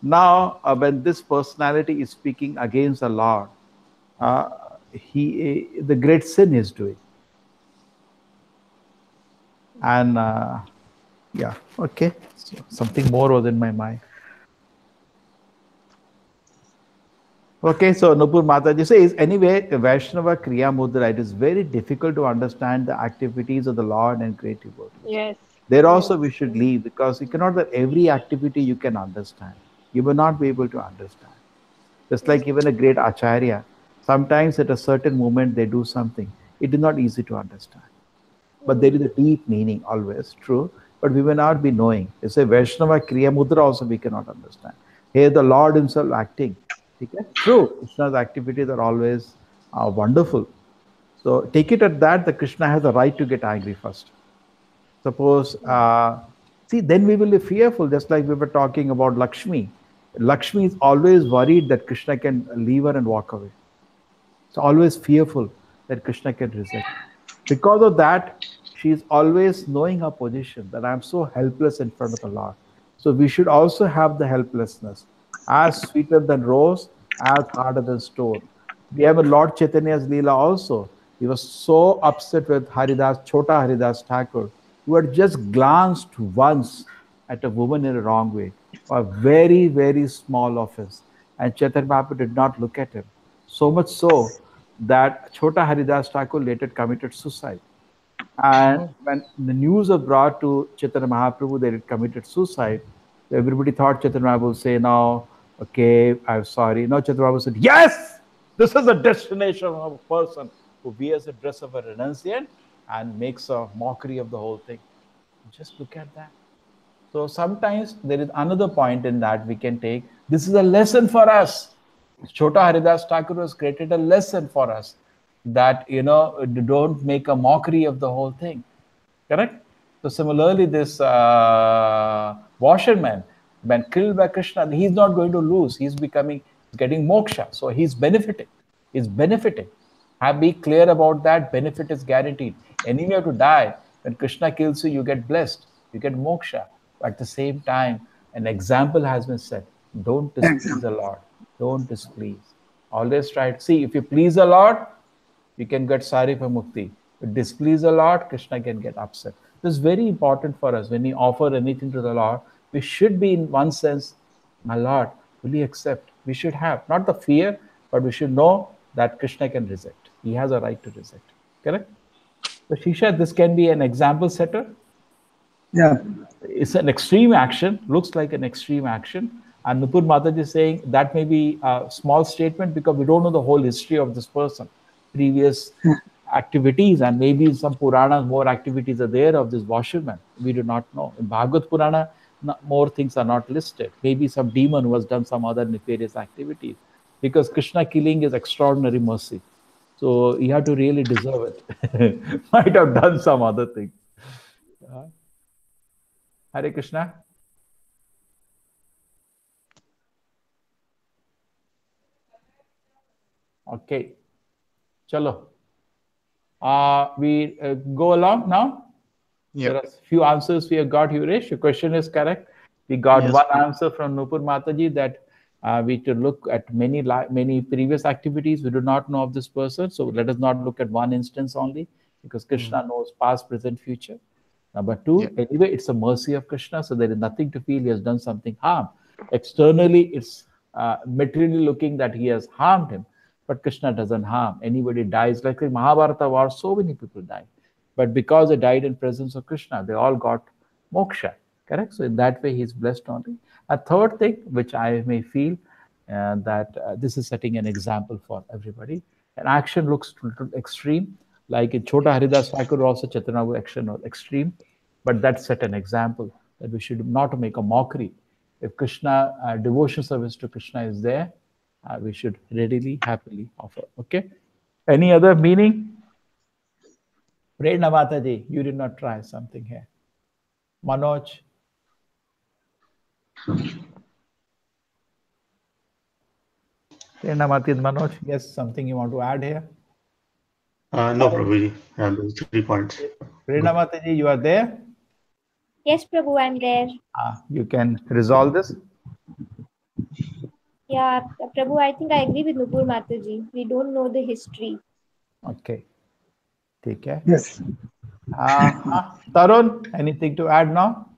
Now, when this personality is speaking against the Lord, the great sin is doing. And yeah, okay. So something more was in my mind. Okay, so Nupur Mataji says, anyway, Vaishnava Kriya Mudra, it is very difficult to understand the activities of the Lord and great devotees. Yes. There also we should leave because you cannot that every activity you can understand. You will not be able to understand. Just like even a great Acharya, sometimes at a certain moment they do something. It is not easy to understand. But there is a deep meaning always, true. But we will not be knowing. It's a Vaishnava Kriya Mudra also we cannot understand. Here the Lord himself acting. Okay? True, Krishna's activities are always wonderful. So take it at that, the Krishna has the right to get angry first. Suppose, see, then we will be fearful, just like we were talking about Lakshmi. Lakshmi is always worried that Krishna can leave her and walk away. So always fearful that Krishna can reject. Because of that, she is always knowing her position, that I am so helpless in front of the Lord. So we should also have the helplessness. As sweeter than rose, as harder than stone. We have a Lord Chaitanya's Leela also. He was so upset with Haridas, Chota Haridas Thakur, who had just glanced once at a woman in a wrong way, a very, very small offense. And Chaitanya Mahaprabhu did not look at him. So much so that Chota Haridas Thakur later committed suicide. And when the news was brought to Chaitanya Mahaprabhu that he committed suicide, everybody thought Chaitanya Mahaprabhu would say, no, okay, I'm sorry. No, Chaitanya Mahaprabhu said, yes, this is the destination of a person who wears the dress of a renunciant and makes a mockery of the whole thing. Just look at that. So sometimes there is another point in that we can take. This is a lesson for us. Chota Haridas Thakur has created a lesson for us that, don't make a mockery of the whole thing. Correct? So similarly, this washerman, when killed by Krishna, he's not going to lose. He's getting moksha. So he's benefiting. He's benefiting. Be clear about that. Benefit is guaranteed. Anyway, you have to die. When Krishna kills you, you get blessed. You get moksha. But at the same time, an example has been set. Don't displease the Lord. Don't displease. Always try to see if you please the Lord, you can get Saripa Mukti. If you displease the Lord, Krishna can get upset. This is very important for us. When we offer anything to the Lord, we should be in one sense, my Lord, will you accept? We should have, not the fear, but we should know that Krishna can reject. He has a right to reject. Correct? So Shisha, this can be an example setter. Yeah. It's an extreme action, looks like an extreme action. And Nupur Mataji is saying that may be a small statement because we don't know the whole history of this person, previous activities, and maybe in some Puranas more activities are there of this washerman. We do not know. In Bhagavad Purana, more things are not listed. Maybe some demon who has done some other nefarious activities. Because Krishna killing is extraordinary mercy. So you have to really deserve it. Might have done some other thing. Hare Krishna. Okay. Chalo. We go along now. Yep. There are few answers we have got, Yuresh. Your question is correct. We got Yes, one answer from Nupur Mataji that we to look at many previous activities. We do not know of this person. So let us not look at one instance only because Krishna knows past, present, future. Number two, anyway, it's a mercy of Krishna. So there is nothing to feel he has done something harm. Externally, it's materially looking that he has harmed him. But Krishna doesn't harm. Anybody dies, like in Mahabharata war, so many people died. But because they died in presence of Krishna, they all got moksha. Correct? So in that way, he's blessed only. A third thing, which I may feel that this is setting an example for everybody. An action looks extreme, like in Chota Haridas Thakur also Chaitanya action or extreme, but that set an example that we should not make a mockery. If Krishna, devotion service to Krishna is there, we should readily, happily offer. Okay. Any other meaning? Prerna Mataji, you did not try something here. Manoj. Prerna Mataji, Manoj, yes, something you want to add here? No, Prabhuji. Those 3 points. Prerna Mataji, you are there? Yes, Prabhu, I'm there. You can resolve this. Yeah, Prabhu, I think I agree with Nupur Mataji. We don't know the history. Okay. Take care. Yes. Tarun, anything to add now?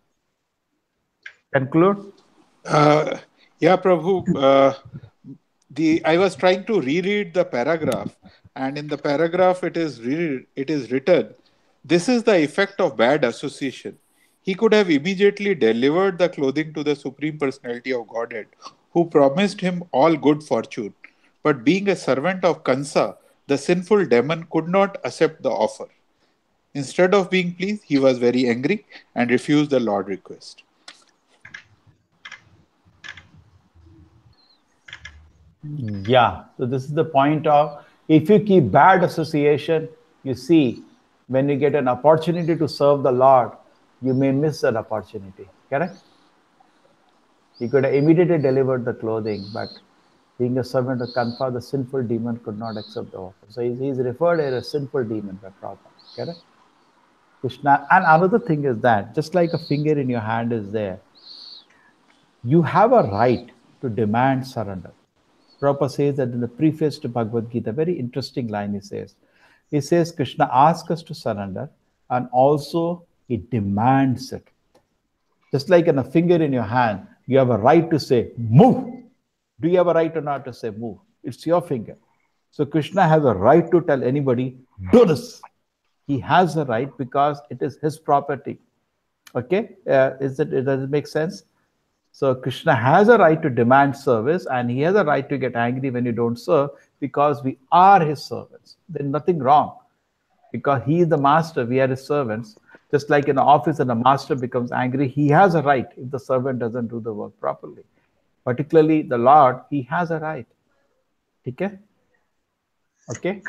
Conclude. Yeah, Prabhu. I was trying to reread the paragraph, and in the paragraph it is written, "This is the effect of bad association. He could have immediately delivered the clothing to the Supreme Personality of Godhead, who promised him all good fortune. But being a servant of Kansa, the sinful demon could not accept the offer. Instead of being pleased, he was very angry and refused the Lord's request." Yeah, so this is the point of, if you keep bad association, you see, when you get an opportunity to serve the Lord, you may miss that opportunity. Correct? He could have immediately delivered the clothing, but being a servant of Kansa, the sinful demon could not accept the offer. So he's referred as a sinful demon by Prabhupada. Correct? Krishna. And another thing is that, just like a finger in your hand is there, you have a right to demand surrender. Prabhupada says that in the preface to Bhagavad Gita, very interesting line he says Krishna asks us to surrender, and also he demands it. Just like in a finger in your hand, you have a right to say, move. Do you have a right or not to say, move? It's your finger. So Krishna has a right to tell anybody, do this. He has a right because it is his property. Okay? Does it make sense? So Krishna has a right to demand service, and he has a right to get angry when you don't serve, because we are his servants. There's nothing wrong, because he is the master, we are his servants. Just like in an office and a master becomes angry, he has a right if the servant doesn't do the work properly. Particularly the Lord, he has a right. Okay? Okay?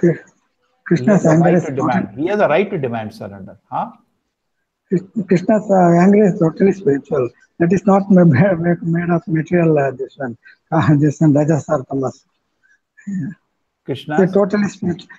Krishna's anger is he has a right to demand surrender. Huh? Krishna's anger is totally spiritual. That is not made of material. This one, Rajas or Tamas. Krishna's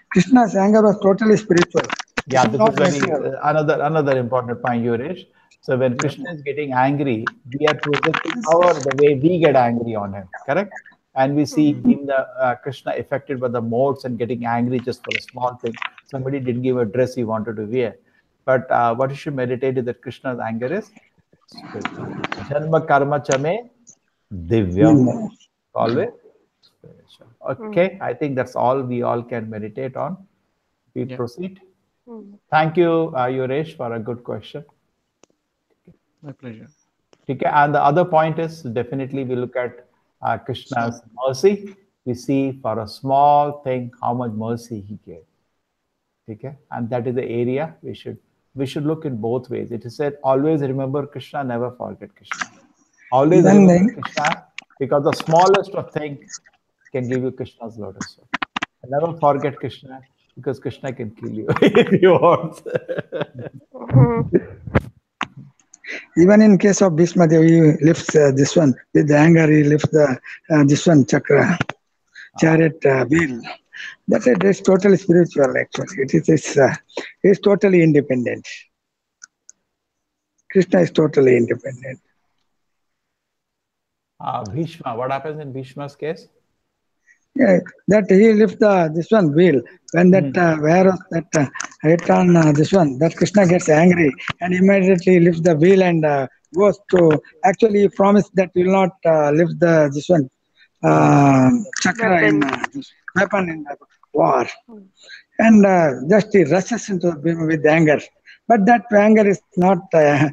Krishna's anger was totally spiritual. Yeah, this is very another important point you raised. So when Krishna is getting angry, we are projecting the way we get angry on him. Correct? And we see in the Krishna affected by the modes and getting angry just for a small thing. Somebody didn't give a dress he wanted to wear. But what you should meditate is that Krishna's anger is spiritual. Janma karma chame divyam. Always spiritual. Okay, I think that's all we all can meditate on. We proceed. Thank you, Yuresh, for a good question. My pleasure. Okay, and the other point is definitely we look at Krishna's mercy. We see for a small thing how much mercy he gave. Okay, and that is the area we should look in both ways. It is said, always remember Krishna, never forget Krishna. Always remember Krishna, because the smallest of things can give you Krishna's lotus. And never forget Krishna, because Krishna can kill you if he wants. Even in case of Bhishma, he lifts this one with anger. He lifts this one chakra, chariot wheel. That is totally spiritual. Actually, it's totally independent. Krishna is totally independent. Bhishma, what happens in Bhishma's case? Yeah, that he lifts this one wheel. When that hit on this one, that Krishna gets angry and immediately lifts the wheel and goes to. Actually, he promised that he will not lift this one chakra in weapon in the war, and just he rushes into the with anger. But that anger is not that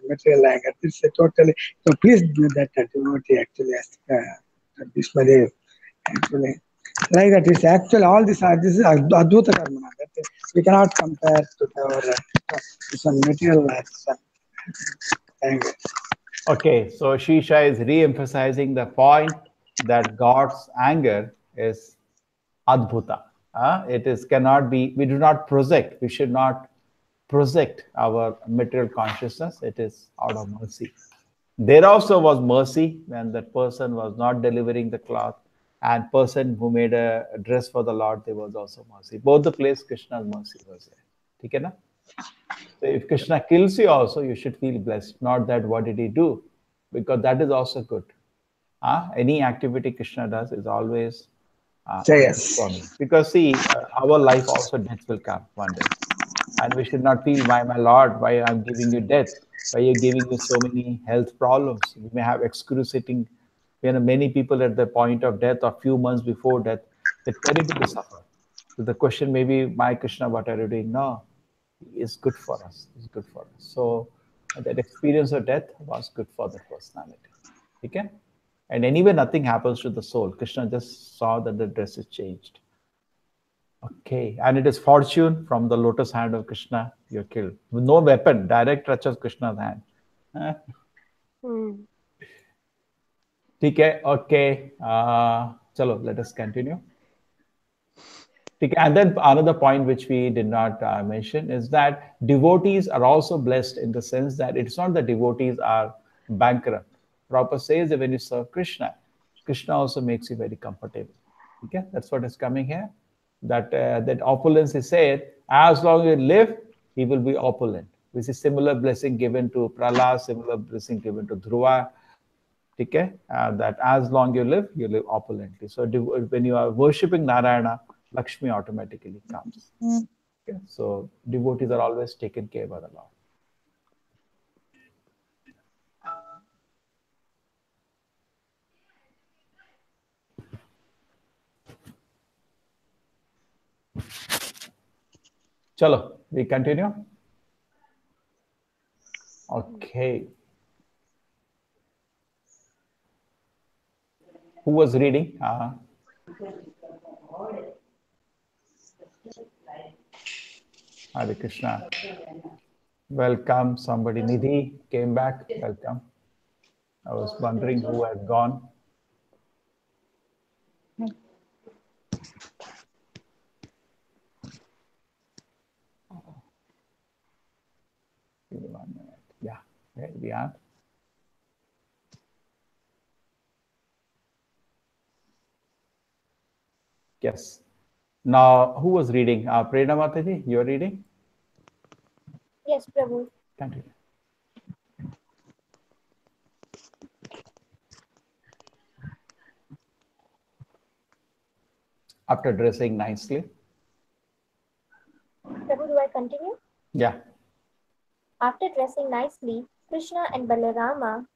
material anger. It's a totally so please do that devotee actually as Bhishma Dev actually like that. It's actually all this is Advaita Karma. That is, we cannot compare to our this one material Thank you. Okay, so Shisha is re-emphasizing the point that God's anger is adbhuta. It is cannot be. We do not project. We should not project our material consciousness. It is out of mercy. There also was mercy when that person was not delivering the cloth, and person who made a dress for the Lord, there was also mercy. Both the place Krishna's mercy was there. Okay, na? So if Krishna kills you also, you should feel blessed. Not that what did he do, because that is also good. Any activity Krishna does is always Say yes. for me. Because see, our life also death will come one day, and we should not feel, why my Lord, why I'm giving you death, why you're giving you so many health problems. We may have excruciating. Many people at the point of death or few months before death, they terribly suffer. So the question may be, my Krishna, what are you doing? No, it's good for us. It's good for us. So that experience of death was good for the personality. Okay? And anyway, nothing happens to the soul. Krishna just saw that the dress is changed. Okay, and it is fortune from the lotus hand of Krishna, you're killed. With no weapon, direct touch of Krishna's hand. Okay. Chalo, let us continue. And then another point which we did not mention is that devotees are also blessed in the sense that it's not that devotees are bankrupt. Prabhupada says that when you serve Krishna, Krishna also makes you very comfortable. Okay, that's what is coming here. That opulence is said, as long as you live, he will be opulent. This is similar blessing given to Prahlad, similar blessing given to Dhruva. Okay, that as long you live opulently. So when you are worshipping Narayana, Lakshmi automatically comes. Okay? So devotees are always taken care by the Lord. Chalo, we continue. Okay. Who was reading? Hare Krishna. Welcome. Somebody, Nidhi, came back. Welcome. I was wondering who had gone. Give me 1 minute. Yeah, there we are. Yes. Now, who was reading? Prerna Mataji, you are reading? Yes, Prabhu. Continue. After dressing nicely. Prabhu, do I continue? Yeah. After dressing nicely, Krishna and Balarama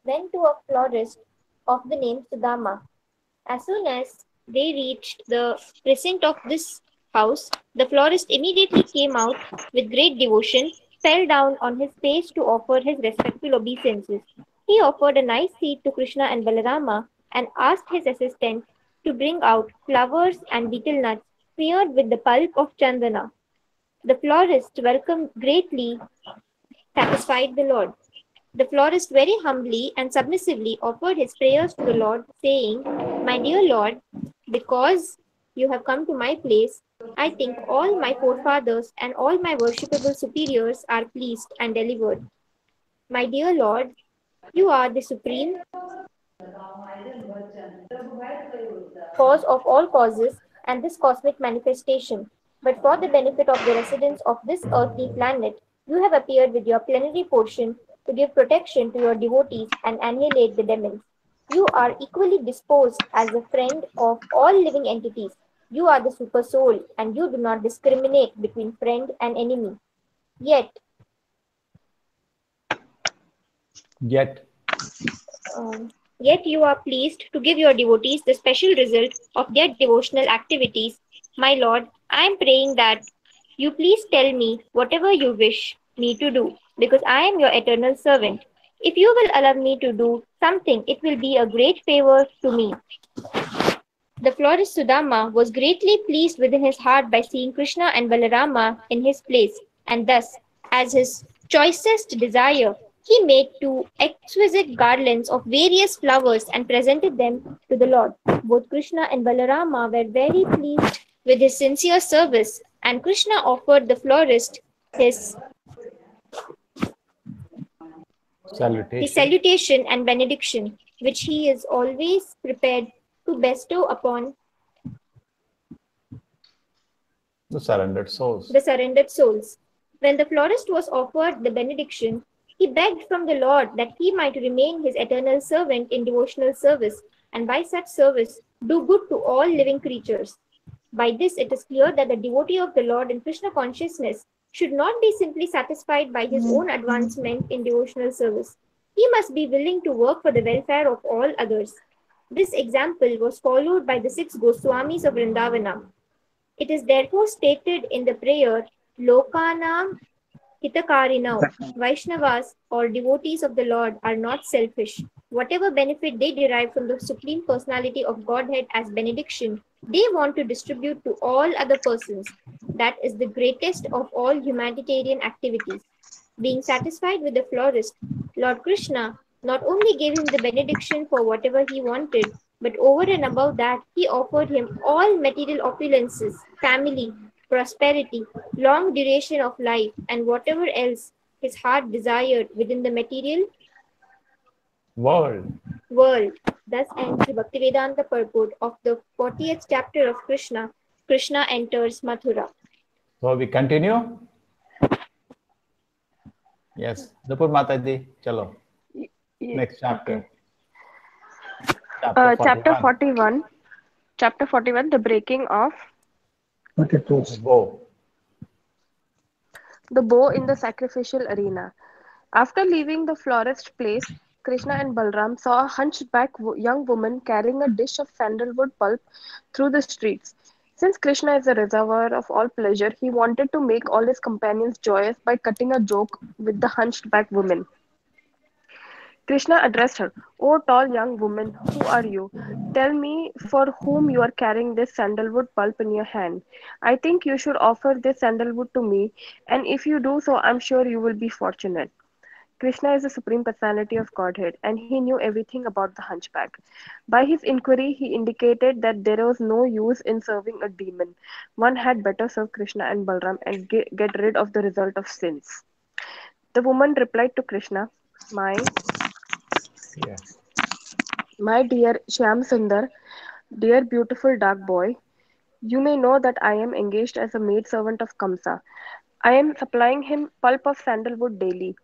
went to a florist of the name Sudama. As soon as they reached the precinct of this house, the florist immediately came out with great devotion, fell down on his face to offer his respectful obeisances. He offered a nice seat to Krishna and Balarama and asked his assistant to bring out flowers and betel nuts smeared with the pulp of chandana. The florist welcomed greatly satisfied the Lord. The florist very humbly and submissively offered his prayers to the Lord, saying, "My dear Lord, because you have come to my place, I think all my forefathers and all my worshipable superiors are pleased and delivered. My dear Lord, you are the supreme cause of all causes and this cosmic manifestation. But for the benefit of the residents of this earthly planet, you have appeared with your plenary portion to give protection to your devotees and annihilate the demons. You are equally disposed as a friend of all living entities. You are the super soul, and you do not discriminate between friend and enemy. Yet you are pleased to give your devotees the special result of their devotional activities. My Lord, I am praying that you please tell me whatever you wish me to do, because I am your eternal servant. If you will allow me to do something, it will be a great favor to me." The florist Sudama was greatly pleased within his heart by seeing Krishna and Balarama in his place, and thus, as his choicest desire, he made two exquisite garlands of various flowers and presented them to the Lord. Both Krishna and Balarama were very pleased with his sincere service, and Krishna offered the florist his, his Salutation. salutation and benediction, which he is always prepared to bestow upon The surrendered souls. the surrendered souls. When the florist was offered the benediction, he begged from the Lord that he might remain his eternal servant in devotional service, and by such service do good to all living creatures. By this, it is clear that the devotee of the Lord in Krishna consciousness should not be simply satisfied by his own advancement in devotional service. He must be willing to work for the welfare of all others. This example was followed by the six Goswamis of Vrindavana. It is therefore stated in the prayer, Lokanam Hitakarinau, Vaishnavas or devotees of the Lord are not selfish. Whatever benefit they derive from the Supreme Personality of Godhead as benediction, they want to distribute to all other persons. That is the greatest of all humanitarian activities. Being satisfied with the florist, Lord Krishna not only gave him the benediction for whatever he wanted, but over and above that, he offered him all material opulences, family, prosperity, long duration of life, and whatever else his heart desired within the material World. world. Thus ends the Bhaktivedanta purport of the 40th chapter of Krishna. Krishna enters Mathura. So we continue. Yes. Nupur Mataji, chalo. Next chapter. Chapter 41. Chapter 41, the breaking of Bow. the bow in the sacrificial arena. After leaving the florist place, Krishna and Balram saw a hunchback young woman carrying a dish of sandalwood pulp through the streets. Since Krishna is a reservoir of all pleasure, he wanted to make all his companions joyous by cutting a joke with the hunchback woman. Krishna addressed her, "O tall young woman, who are you? Tell me for whom you are carrying this sandalwood pulp in your hand. I think you should offer this sandalwood to me, and if you do so, I am sure you will be fortunate." Krishna is the Supreme Personality of Godhead, and he knew everything about the hunchback. By his inquiry, he indicated that there was no use in serving a demon. One had better serve Krishna and Balram and get rid of the result of sins. The woman replied to Krishna, Yeah. My dear Shyam Sundar, dear beautiful dark boy, you may know that I am engaged as a maid servant of Kamsa. I am supplying him pulp of sandalwood daily.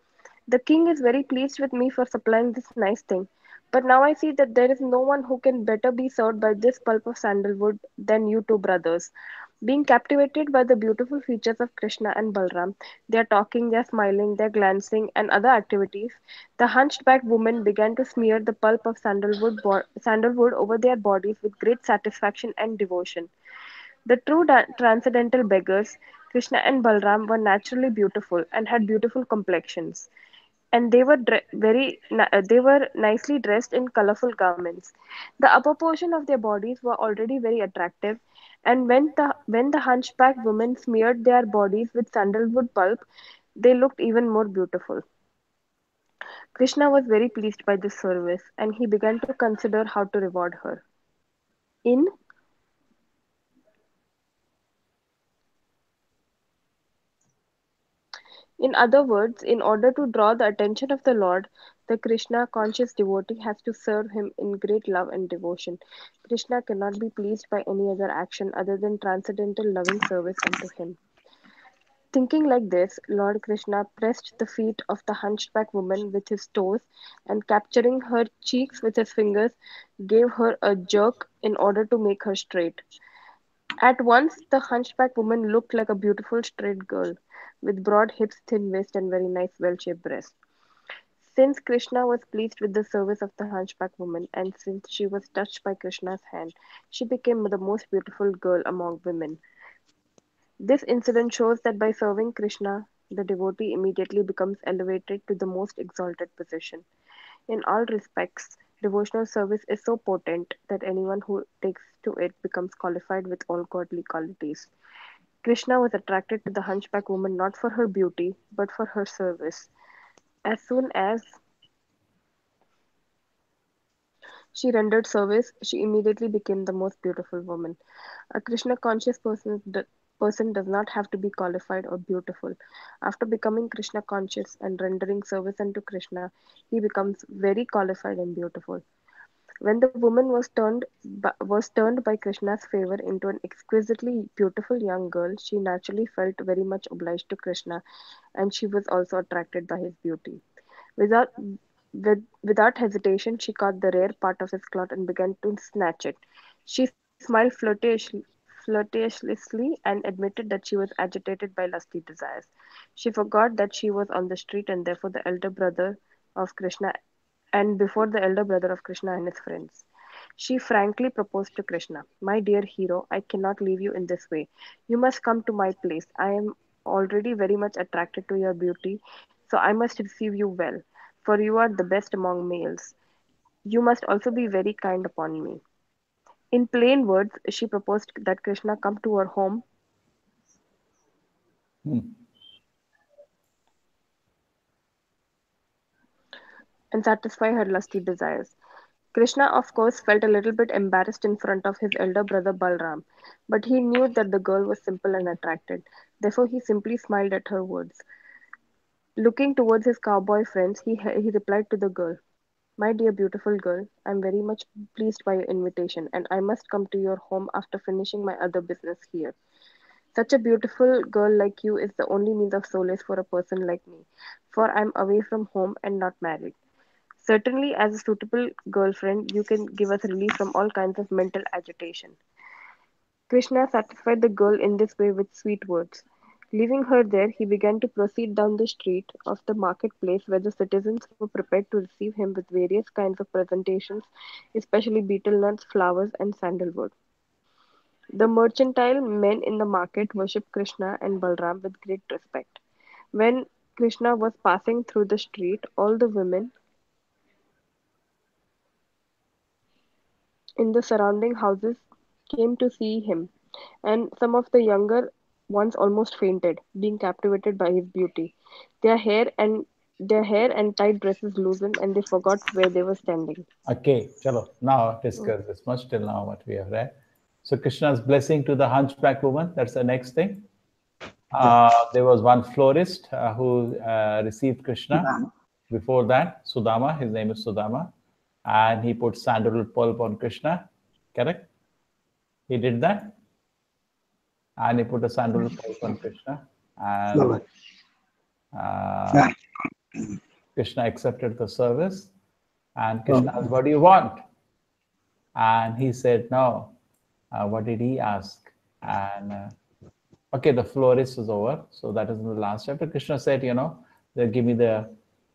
The king is very pleased with me for supplying this nice thing. But now I see that there is no one who can better be served by this pulp of sandalwood than you two brothers. Being captivated by the beautiful features of Krishna and Balram, they are talking, they are smiling, they are glancing, and other activities, the hunchback woman began to smear the pulp of sandalwood over their bodies with great satisfaction and devotion. The true transcendental beggars, Krishna and Balram, were naturally beautiful and had beautiful complexions, and they were they were nicely dressed in colorful garments. The upper portion of their bodies were already very attractive, and when the hunchback women smeared their bodies with sandalwood pulp, they looked even more beautiful. Krishna was very pleased by this service, and he began to consider how to reward her. In In other words, in order to draw the attention of the Lord, the Krishna conscious devotee has to serve him in great love and devotion. Krishna cannot be pleased by any other action other than transcendental loving service unto him. Thinking like this, Lord Krishna pressed the feet of the hunchback woman with his toes and capturing her cheeks with his fingers, gave her a jerk in order to make her straight. At once the hunchback woman looked like a beautiful straight girl, with broad hips, thin waist, and very nice well-shaped breasts. Since Krishna was pleased with the service of the hunchback woman, and since she was touched by Krishna's hand, she became the most beautiful girl among women. This incident shows that by serving Krishna, the devotee immediately becomes elevated to the most exalted position. In all respects, devotional service is so potent that anyone who takes to it becomes qualified with all godly qualities. Krishna was attracted to the hunchback woman not for her beauty, but for her service. As soon as she rendered service, she immediately became the most beautiful woman. A Krishna conscious person does not have to be qualified or beautiful. After becoming Krishna conscious and rendering service unto Krishna, he becomes very qualified and beautiful. When the woman was turned by Krishna's favor into an exquisitely beautiful young girl, she naturally felt very much obliged to Krishna, and she was also attracted by his beauty. Without without hesitation, she caught the rare part of his cloth and began to snatch it. She smiled flirtatiously and admitted that she was agitated by lusty desires. She forgot that she was on the street and therefore the elder brother of Krishna and before the elder brother of Krishna and his friends. She frankly proposed to Krishna, "My dear hero, I cannot leave you in this way. You must come to my place. I am already very much attracted to your beauty, so I must receive you well, for you are the best among males. You must also be very kind upon me." In plain words, she proposed that Krishna come to her home and satisfy her lusty desires. Krishna, of course, felt a little bit embarrassed in front of his elder brother Balram, but he knew that the girl was simple and attracted. Therefore, he simply smiled at her words. Looking towards his cowboy friends, he replied to the girl, "My dear beautiful girl, I am very much pleased by your invitation, and I must come to your home after finishing my other business here. Such a beautiful girl like you is the only means of solace for a person like me, for I am away from home and not married. Certainly, as a suitable girlfriend, you can give us relief from all kinds of mental agitation." Krishna satisfied the girl in this way with sweet words. Leaving her there, he began to proceed down the street of the marketplace where the citizens were prepared to receive him with various kinds of presentations, especially betel nuts, flowers, and sandalwood. The mercantile men in the market worshipped Krishna and Balram with great respect. When Krishna was passing through the street, all the women in the surrounding houses came to see him, and some of the younger ones almost fainted, being captivated by his beauty. Their hair and their hair and tight dresses loosened, and they forgot where they were standing. Okay, chalo. Now discuss this much till now what we have read. So Krishna's blessing to the hunchback woman. That's the next thing. There was one florist who received Krishna. Before that, Sudama, his name is Sudama, and he put sandalwood pulp on Krishna. Correct? He did that, and he put a sandalwood pulp on Krishna, and Krishna accepted the service. And Krishna asked, "What do you want?" And he said, "No." What did he ask? And okay, the florist is over. So that is in the last chapter. Krishna said,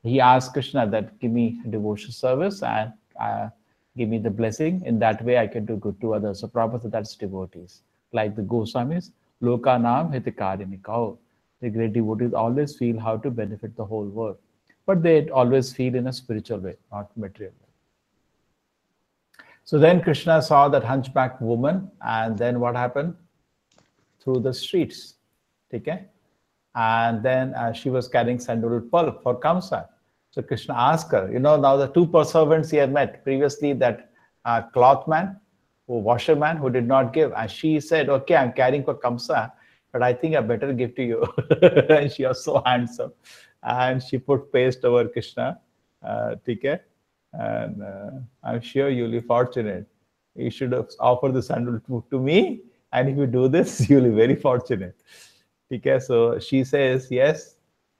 he asked Krishna that give me devotional service and give me the blessing. In that way, I can do good to others. So Prabhupada said that's devotees. Like the Goswamis, Loka Nam Hitikarimikao. The great devotees always feel how to benefit the whole world. But they always feel in a spiritual way, not material way. So then Krishna saw that hunchback woman, and then what happened? Through the streets, okay? And then she was carrying sandalwood pulp for Kamsa. So Krishna asked her, now the two servants he had met previously, that cloth man, washerman who did not give, and she said, "Okay, I'm carrying for Kamsa, but I think I better give to you." And she was so handsome, and she put paste over Krishna, okay? And I'm sure you'll be fortunate. You should have offered the sandalwood to me, and if you do this, you'll be very fortunate. Okay, so she says, yes,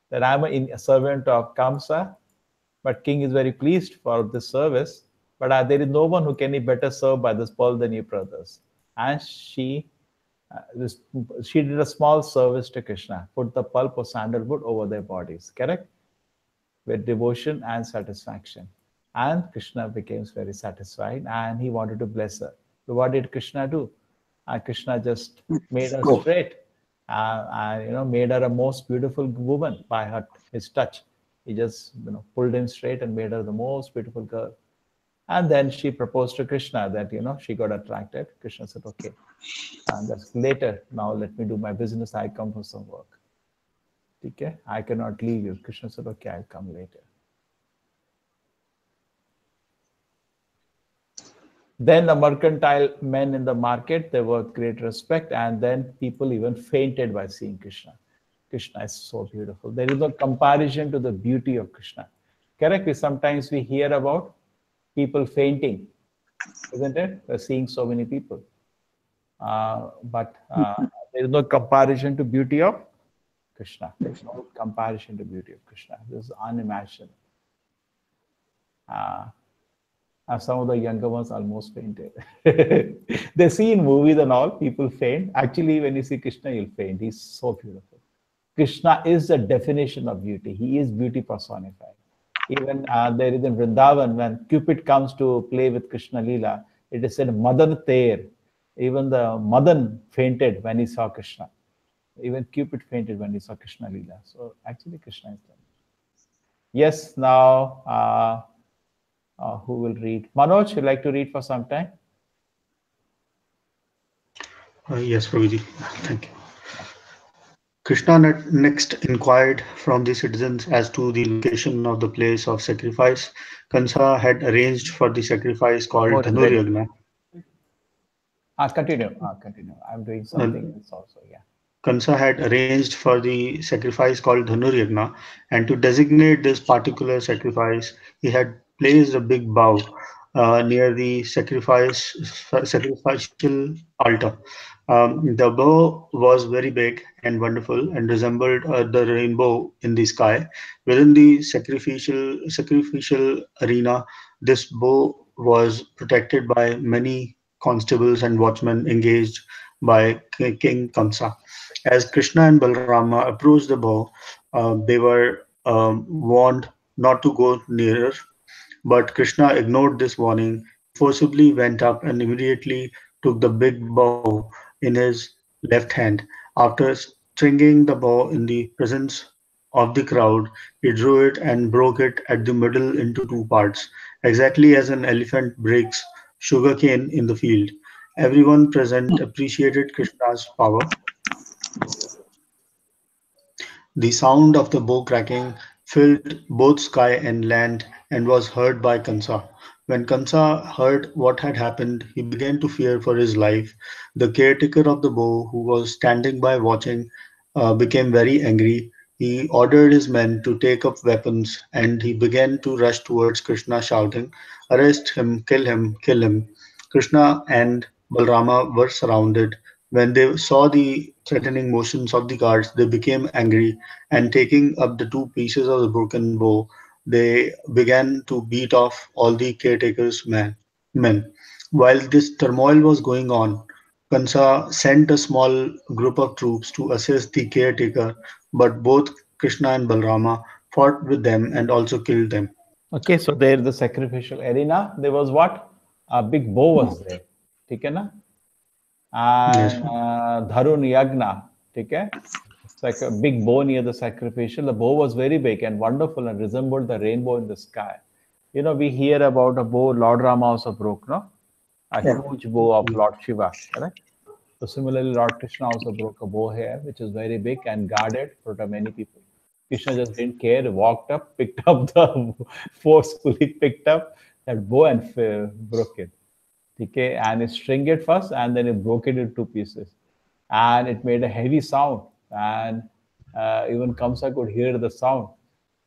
that I'm a servant of Kamsa, but king is very pleased for this service, but there is no one who can be better served by this pearl than you brothers. And she did a small service to Krishna, put the pulp of sandalwood over their bodies, correct? With devotion and satisfaction. And Krishna became very satisfied and he wanted to bless her. So what did Krishna do? Krishna just made her straight and made her a most beautiful woman by his touch. He just pulled him straight and made her the most beautiful girl. And then she proposed to Krishna that, she got attracted. Krishna said, okay. And that's later. Now let me do my business. I come for some work. Okay? I cannot leave you. Krishna said, okay, I'll come later. Then the mercantile men in the market, they were great respect, and then people even fainted by seeing Krishna. Krishna is so beautiful. There is no comparison to the beauty of Krishna. Correct? Sometimes we hear about people fainting, isn't it? We're seeing so many people. But there is no comparison to beauty of Krishna. There's no comparison to beauty of Krishna. This is unimaginable. Some of the younger ones almost fainted. They see in movies and all, people faint. Actually, when you see Krishna, you'll faint. He's so beautiful. Krishna is the definition of beauty. He is beauty personified. Even there is in Vrindavan, when Cupid comes to play with Krishna Leela, it is said, Madan Ter. Even the Madan fainted when he saw Krishna. Even Cupid fainted when he saw Krishna Leela. So actually, Krishna is there. Yes, now... who will read? Manoj, you'd like to read for some time? Yes, Prabhuji. Thank you. Krishna next inquired from the citizens as to the location of the place of sacrifice. Kansa had arranged for the sacrifice called Dhanur Yagna. Continue. I'm doing something else also, yeah. Kansa had arranged for the sacrifice called Dhanur Yagna, and to designate this particular sacrifice, he had placed a big bow near the sacrificial altar. The bow was very big and wonderful and resembled the rainbow in the sky. Within the sacrificial arena, this bow was protected by many constables and watchmen engaged by King Kamsa. As Krishna and Balarama approached the bow, they were warned not to go nearer. But Krishna ignored this warning, forcibly went up and immediately took the big bow in his left hand. After stringing the bow in the presence of the crowd, he drew it and broke it at the middle into two parts, exactly as an elephant breaks sugarcane in the field. Everyone present appreciated Krishna's power. The sound of the bow cracking filled both sky and land and was heard by Kansa. When Kansa heard what had happened, he began to fear for his life. The caretaker of the bow, who was standing by watching, became very angry. He ordered his men to take up weapons, and he began to rush towards Krishna, shouting, "Arrest him, kill him, kill him." Krishna and Balarama were surrounded. When they saw the threatening motions of the guards, they became angry, and taking up the two pieces of the broken bow, they began to beat off all the caretaker's men. While this turmoil was going on, Kansa sent a small group of troops to assist the caretaker, but both Krishna and Balarama fought with them and also killed them. Okay, so there the sacrificial arena, there was what? A big bow was there. Okay, na? And Dharun Yagna, okay? It's like a big bow near the sacrificial. The bow was very big and wonderful and resembled the rainbow in the sky. You know, we hear about a bow Lord Rama also broke, no? A huge bow of Lord Shiva, correct? So similarly, Lord Krishna also broke a bow here, which is very big and guarded for many people. Krishna just didn't care, walked up, picked up forcefully picked up that bow and broke it. Okay, and he stringed it first and then he broke it into two pieces. And it made a heavy sound. And even Kamsa could hear the sound.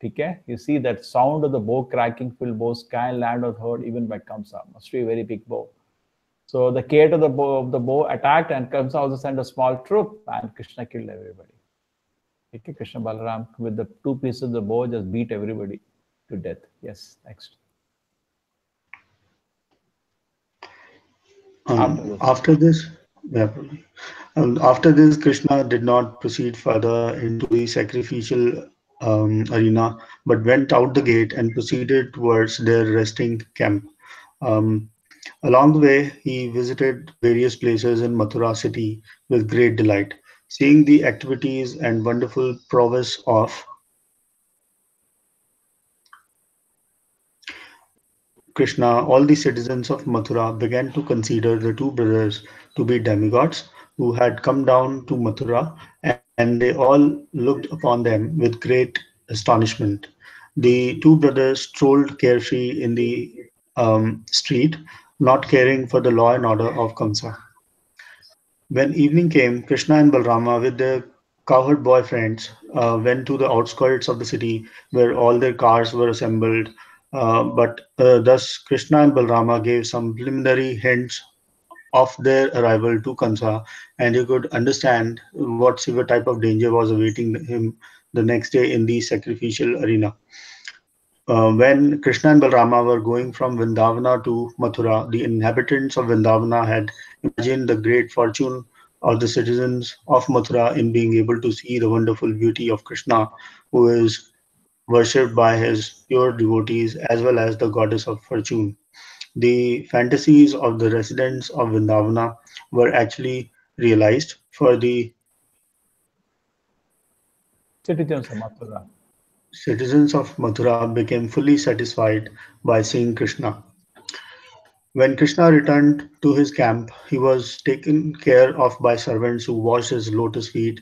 Okay, you see that sound of the bow cracking filled both sky and land was heard even by Kamsa. Must be a very big bow. So the caretaker of the bow attacked, and Kamsa also sent a small troop, and Krishna killed everybody. Okay, Krishna Balaram with the two pieces of the bow just beat everybody to death. Yes, next. After this, Krishna did not proceed further into the sacrificial arena, but went out the gate and proceeded towards their resting camp. Along the way, he visited various places in Mathura city with great delight, seeing the activities and wonderful prowess of Krishna, all the citizens of Mathura began to consider the two brothers to be demigods who had come down to Mathura, and they all looked upon them with great astonishment. The two brothers strolled carefree in the street, not caring for the law and order of Kamsa. When evening came, Krishna and Balrama, with their cowherd boyfriends, went to the outskirts of the city where all their cars were assembled. But thus, Krishna and Balrama gave some preliminary hints of their arrival to Kansa, and he could understand what severe type of danger was awaiting him the next day in the sacrificial arena. When Krishna and Balrama were going from Vrindavana to Mathura, the inhabitants of Vrindavana had imagined the great fortune of the citizens of Mathura in being able to see the wonderful beauty of Krishna, who is worshipped by his pure devotees as well as the goddess of fortune. The fantasies of the residents of Vrindavana were actually realized, for the Citizens of Mathura. citizens of Mathura became fully satisfied by seeing Krishna. When Krishna returned to his camp, he was taken care of by servants who washed his lotus feet,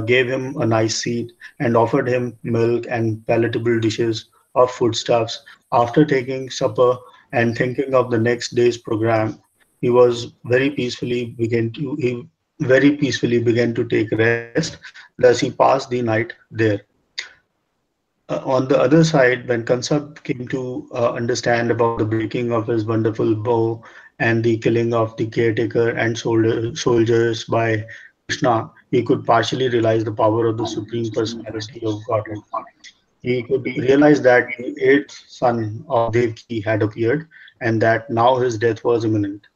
gave him a nice seat, and offered him milk and palatable dishes of foodstuffs. After taking supper and thinking of the next day's program, he very peacefully began to take rest. Thus, he passed the night there. On the other side, when Kansa came to understand about the breaking of his wonderful bow and the killing of the caretaker and soldiers by Krishna, he could partially realize the power of the Supreme Personality of Godhead. He could realize that the eighth son of Devki had appeared and that now his death was imminent.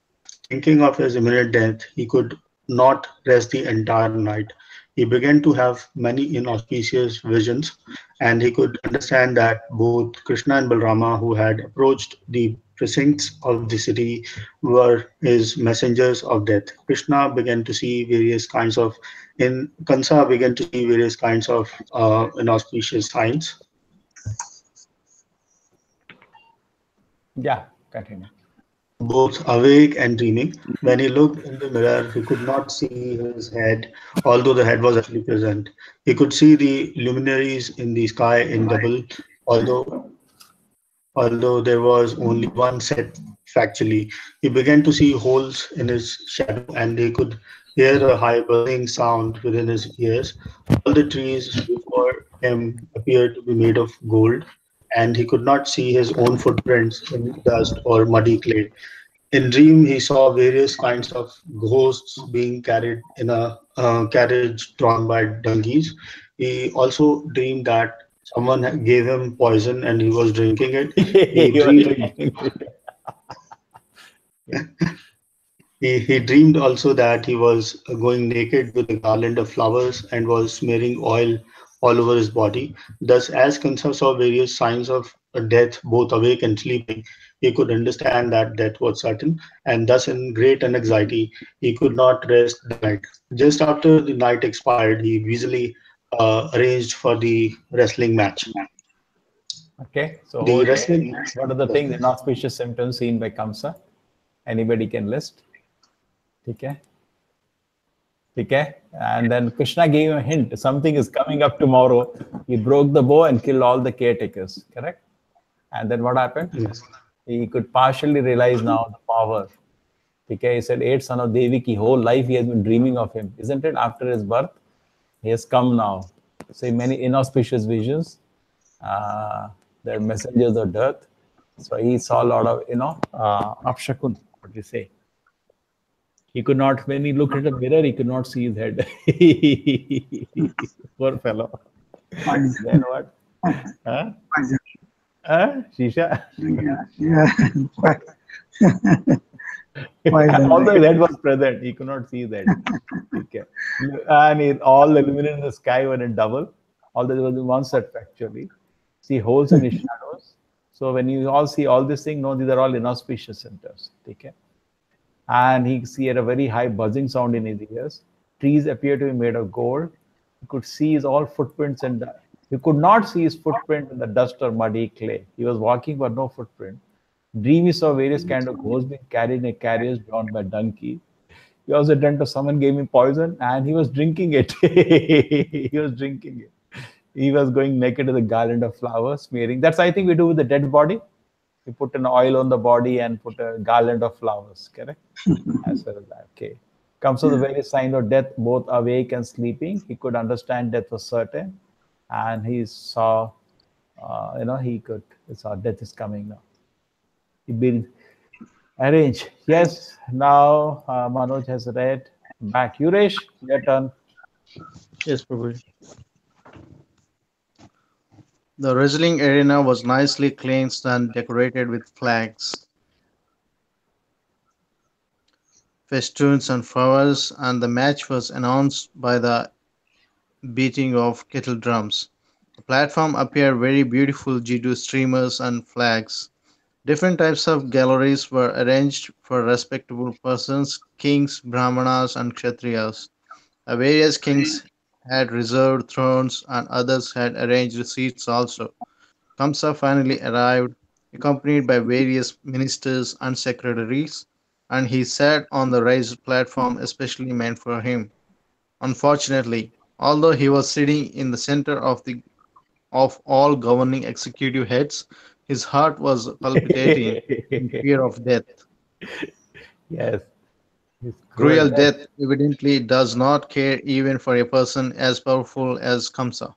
Thinking of his imminent death, he could not rest the entire night. He began to have many inauspicious visions, and he could understand that both Krishna and Balrama, who had approached the precincts of the city, were his messengers of death. Krishna began to see various kinds of, in Kansa began to see various kinds of inauspicious signs. Yeah, continue. Both awake and dreaming. When he looked in the mirror, he could not see his head, although the head was actually present. He could see the luminaries in the sky in double, although there was only one set factually. He began to see holes in his shadow, and he could hear a high buzzing sound within his ears. All the trees before him appeared to be made of gold, and he could not see his own footprints in dust or muddy clay. In dream, he saw various kinds of ghosts being carried in a carriage drawn by donkeys. He also dreamed that someone gave him poison and he was drinking it. He dreamed also that he was going naked with a garland of flowers and was smearing oil all over his body. Thus, as Kansa saw various signs of death, both awake and sleeping, he could understand that death was certain, and thus, in great anxiety, he could not rest the night. Just after the night expired, he busily arranged for the wrestling match. Okay, so The wrestling. what are the things, inauspicious symptoms seen by Kamsa? Anybody can list? Okay. Okay. And then Krishna gave him a hint. Something is coming up tomorrow. He broke the bow and killed all the caretakers. Correct? And then what happened? Yes. He could partially realize now the power. Okay. He said, eighth son of Devaki, whole life he has been dreaming of him. Isn't it? After his birth, he has come now. So many inauspicious visions. They're messengers of death. So he saw a lot of, apshakun, what do you say? He could not, when he looked at the mirror, he could not see his head. Poor fellow. Then what? Huh? Shisha? Yeah. Although his head was present, he could not see his head. Okay. And all the luminance in the sky were in double. Although there was one set actually. See holes in his shadows. So when you all see all these things, no, these are all inauspicious symptoms. Okay. And he had a very high buzzing sound in his ears. Trees appear to be made of gold. He could see his all footprints and he could not see his footprint in the dust or muddy clay. He was walking but no footprint. Dream he saw various kind of ghosts being carried in a carriage drawn by donkey. He also dreamt of someone gave him poison and he was drinking it. He was drinking it. He was going naked with a garland of flowers, smearing. That's I think we do with the dead body. We put an oil on the body and put a garland of flowers. Correct? As well as that. Okay. Comes to the various sign of death, both awake and sleeping. He could understand death was certain, and he saw, he saw death is coming now. He built, arrange. Yes. Now Manoj has read. Back, Yuresh, your turn. Yes, Prabhuji. The wrestling arena was nicely cleansed and decorated with flags, festoons, and flowers, and the match was announced by the beating of kettle drums. The platform appeared very beautiful due to streamers and flags. Different types of galleries were arranged for respectable persons, kings, brahmanas, and kshatriyas. The various kings had reserved thrones and others had arranged seats also. Kamsa finally arrived, accompanied by various ministers and secretaries, and he sat on the raised platform especially meant for him. Unfortunately, although he was sitting in the center of all governing executive heads, his heart was palpitating in fear of death. Yes. Cruel death evidently does not care even for a person as powerful as Kamsa.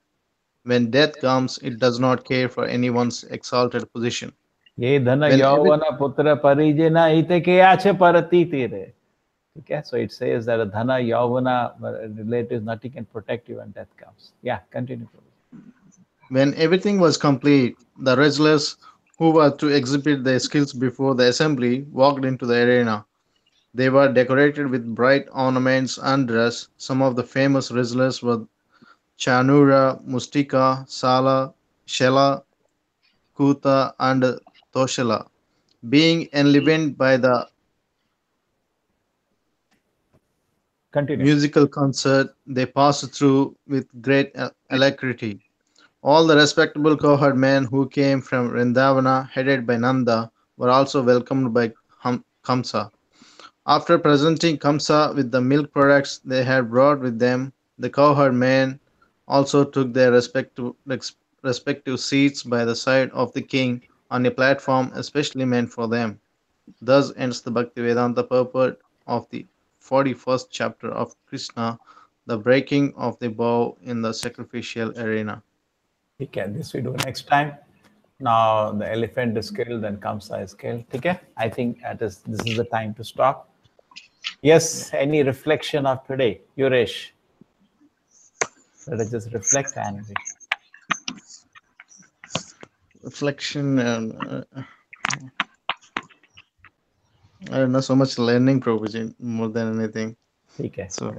When death comes, it does not care for anyone's exalted position. ये धन When यौवन पुत्र परिजना ite के आछे परती तीरे. Okay, so it says that a dhana yavana relatives nothing can protect you when death comes. Yeah, continue. When everything was complete, the wrestlers who were to exhibit their skills before the assembly walked into the arena. They were decorated with bright ornaments and dress. Some of the famous wrestlers were Chanura, Mustika, Sala, Shela, Kuta, and Toshela. Being enlivened by the Continue. musical concert, they passed through with great alacrity. All the respectable cowherd men who came from Vrindavana, headed by Nanda, were also welcomed by Kamsa. After presenting Kamsa with the milk products they had brought with them, the cowherd men also took their respective seats by the side of the king on a platform especially meant for them. Thus ends the Bhaktivedanta purport of the 41st chapter of Krishna, the breaking of the bow in the sacrificial arena. Okay, this we do next time. Now the elephant is killed, then Kamsa is killed. Okay, I think this is the time to stop. Yes, any reflection of today, Yuresh? Let us just reflect and reflection. I don't know, so much learning provision more than anything. Okay. So.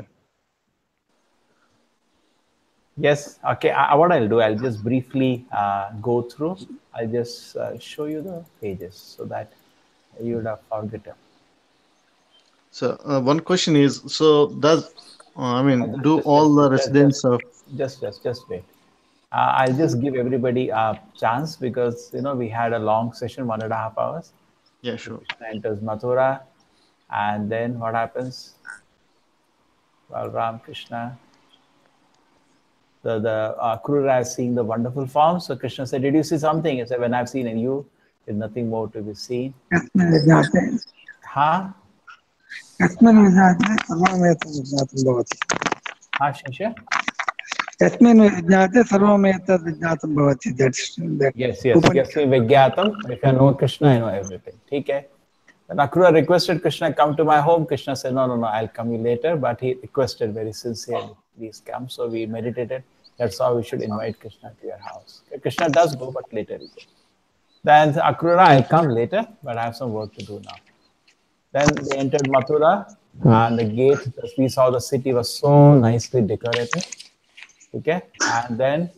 Yes. Okay. What I'll do, I'll just briefly go through. I'll just show you the pages so that you would have forgotten. So one question is: so does do all the residents of just wait? I'll just give everybody a chance because we had a long session, 1.5 hours. Yeah, sure. Krishna enters Mathura, and then what happens? Well, Ram Krishna. The Akrura is seeing the wonderful form. So Krishna said, "Did you see something?" He said, "When I've seen in you, there's nothing more to be seen." Huh? Yasmin vijnate sarvameta vijnatam bhavati. Shishya? Yasmin vijnate sarvameta vijnatam bhavati. That's that. Yes. Yasmin vijnatam. If I know Krishna, I know everything. Okay. Then Akrura requested Krishna, "Come to my home." Krishna said, No, I'll come you later. But he requested very sincerely, "Please come." So we meditated. That's how we should invite Krishna to your house. Okay, Krishna does go, but later he goes. Then Akrura, "I'll come later, but I have some work to do now." Then they entered Mathura, and the gate, we saw the city was so nicely decorated. Okay, and then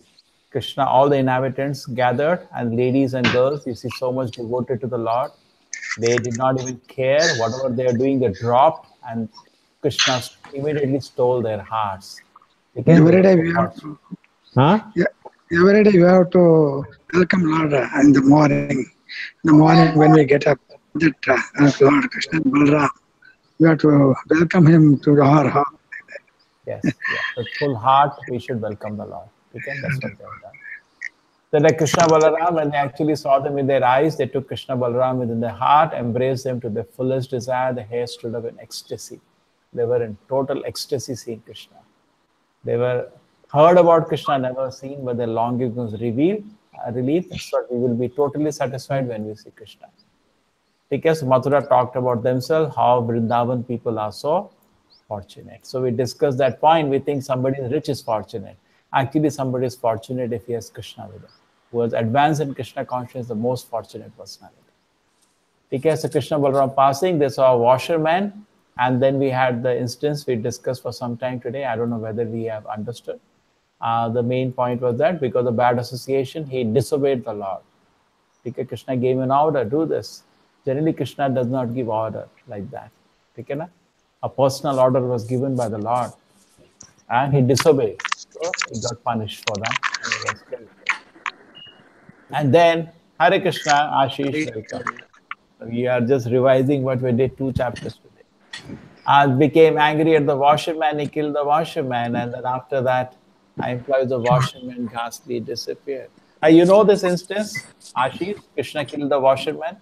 Krishna, all the inhabitants gathered, and ladies and girls, you see, so much devoted to the Lord. They did not even care. Whatever they are doing, they dropped, and Krishna immediately stole their hearts. Every day we have to. Huh? Yeah, every day you have to welcome Lord in the morning. in the morning when we get up, that Lord Krishna and Balram, we have to welcome him to our house. Yes, with full heart, we should welcome the Lord. Okay, that's what they have done. So like Krishna Balaram, when they actually saw them with their eyes, they took Krishna Balaram within their heart, embraced them to their fullest desire. The hair stood up in ecstasy. They were in total ecstasy seeing Krishna. They were heard about Krishna, never seen, but their longing was relieved. That's what we will be totally satisfied when we see Krishna. Because Mathura talked about themselves, how Vrindavan people are so fortunate. So we discussed that point. We think somebody rich is fortunate. Actually, somebody is fortunate if he has Krishna with him. Who has advanced in Krishna consciousness, the most fortunate personality. Because Krishna Balaram passing, they saw a washerman, and then we had the instance we discussed for some time today. I don't know whether we have understood. The main point was that because of bad association, he disobeyed the Lord. Because Krishna gave an order, do this. Generally, Krishna does not give order like that. A personal order was given by the Lord, and he disobeyed. So he got punished for that, and he was killed. And then, Hare Krishna, Ashish, welcome. We are just revising what we did 2 chapters today. I became angry at the washerman, he killed the washerman, and then after that, I employed the washerman, ghastly disappeared. You know this instance, Ashish? Krishna killed the washerman.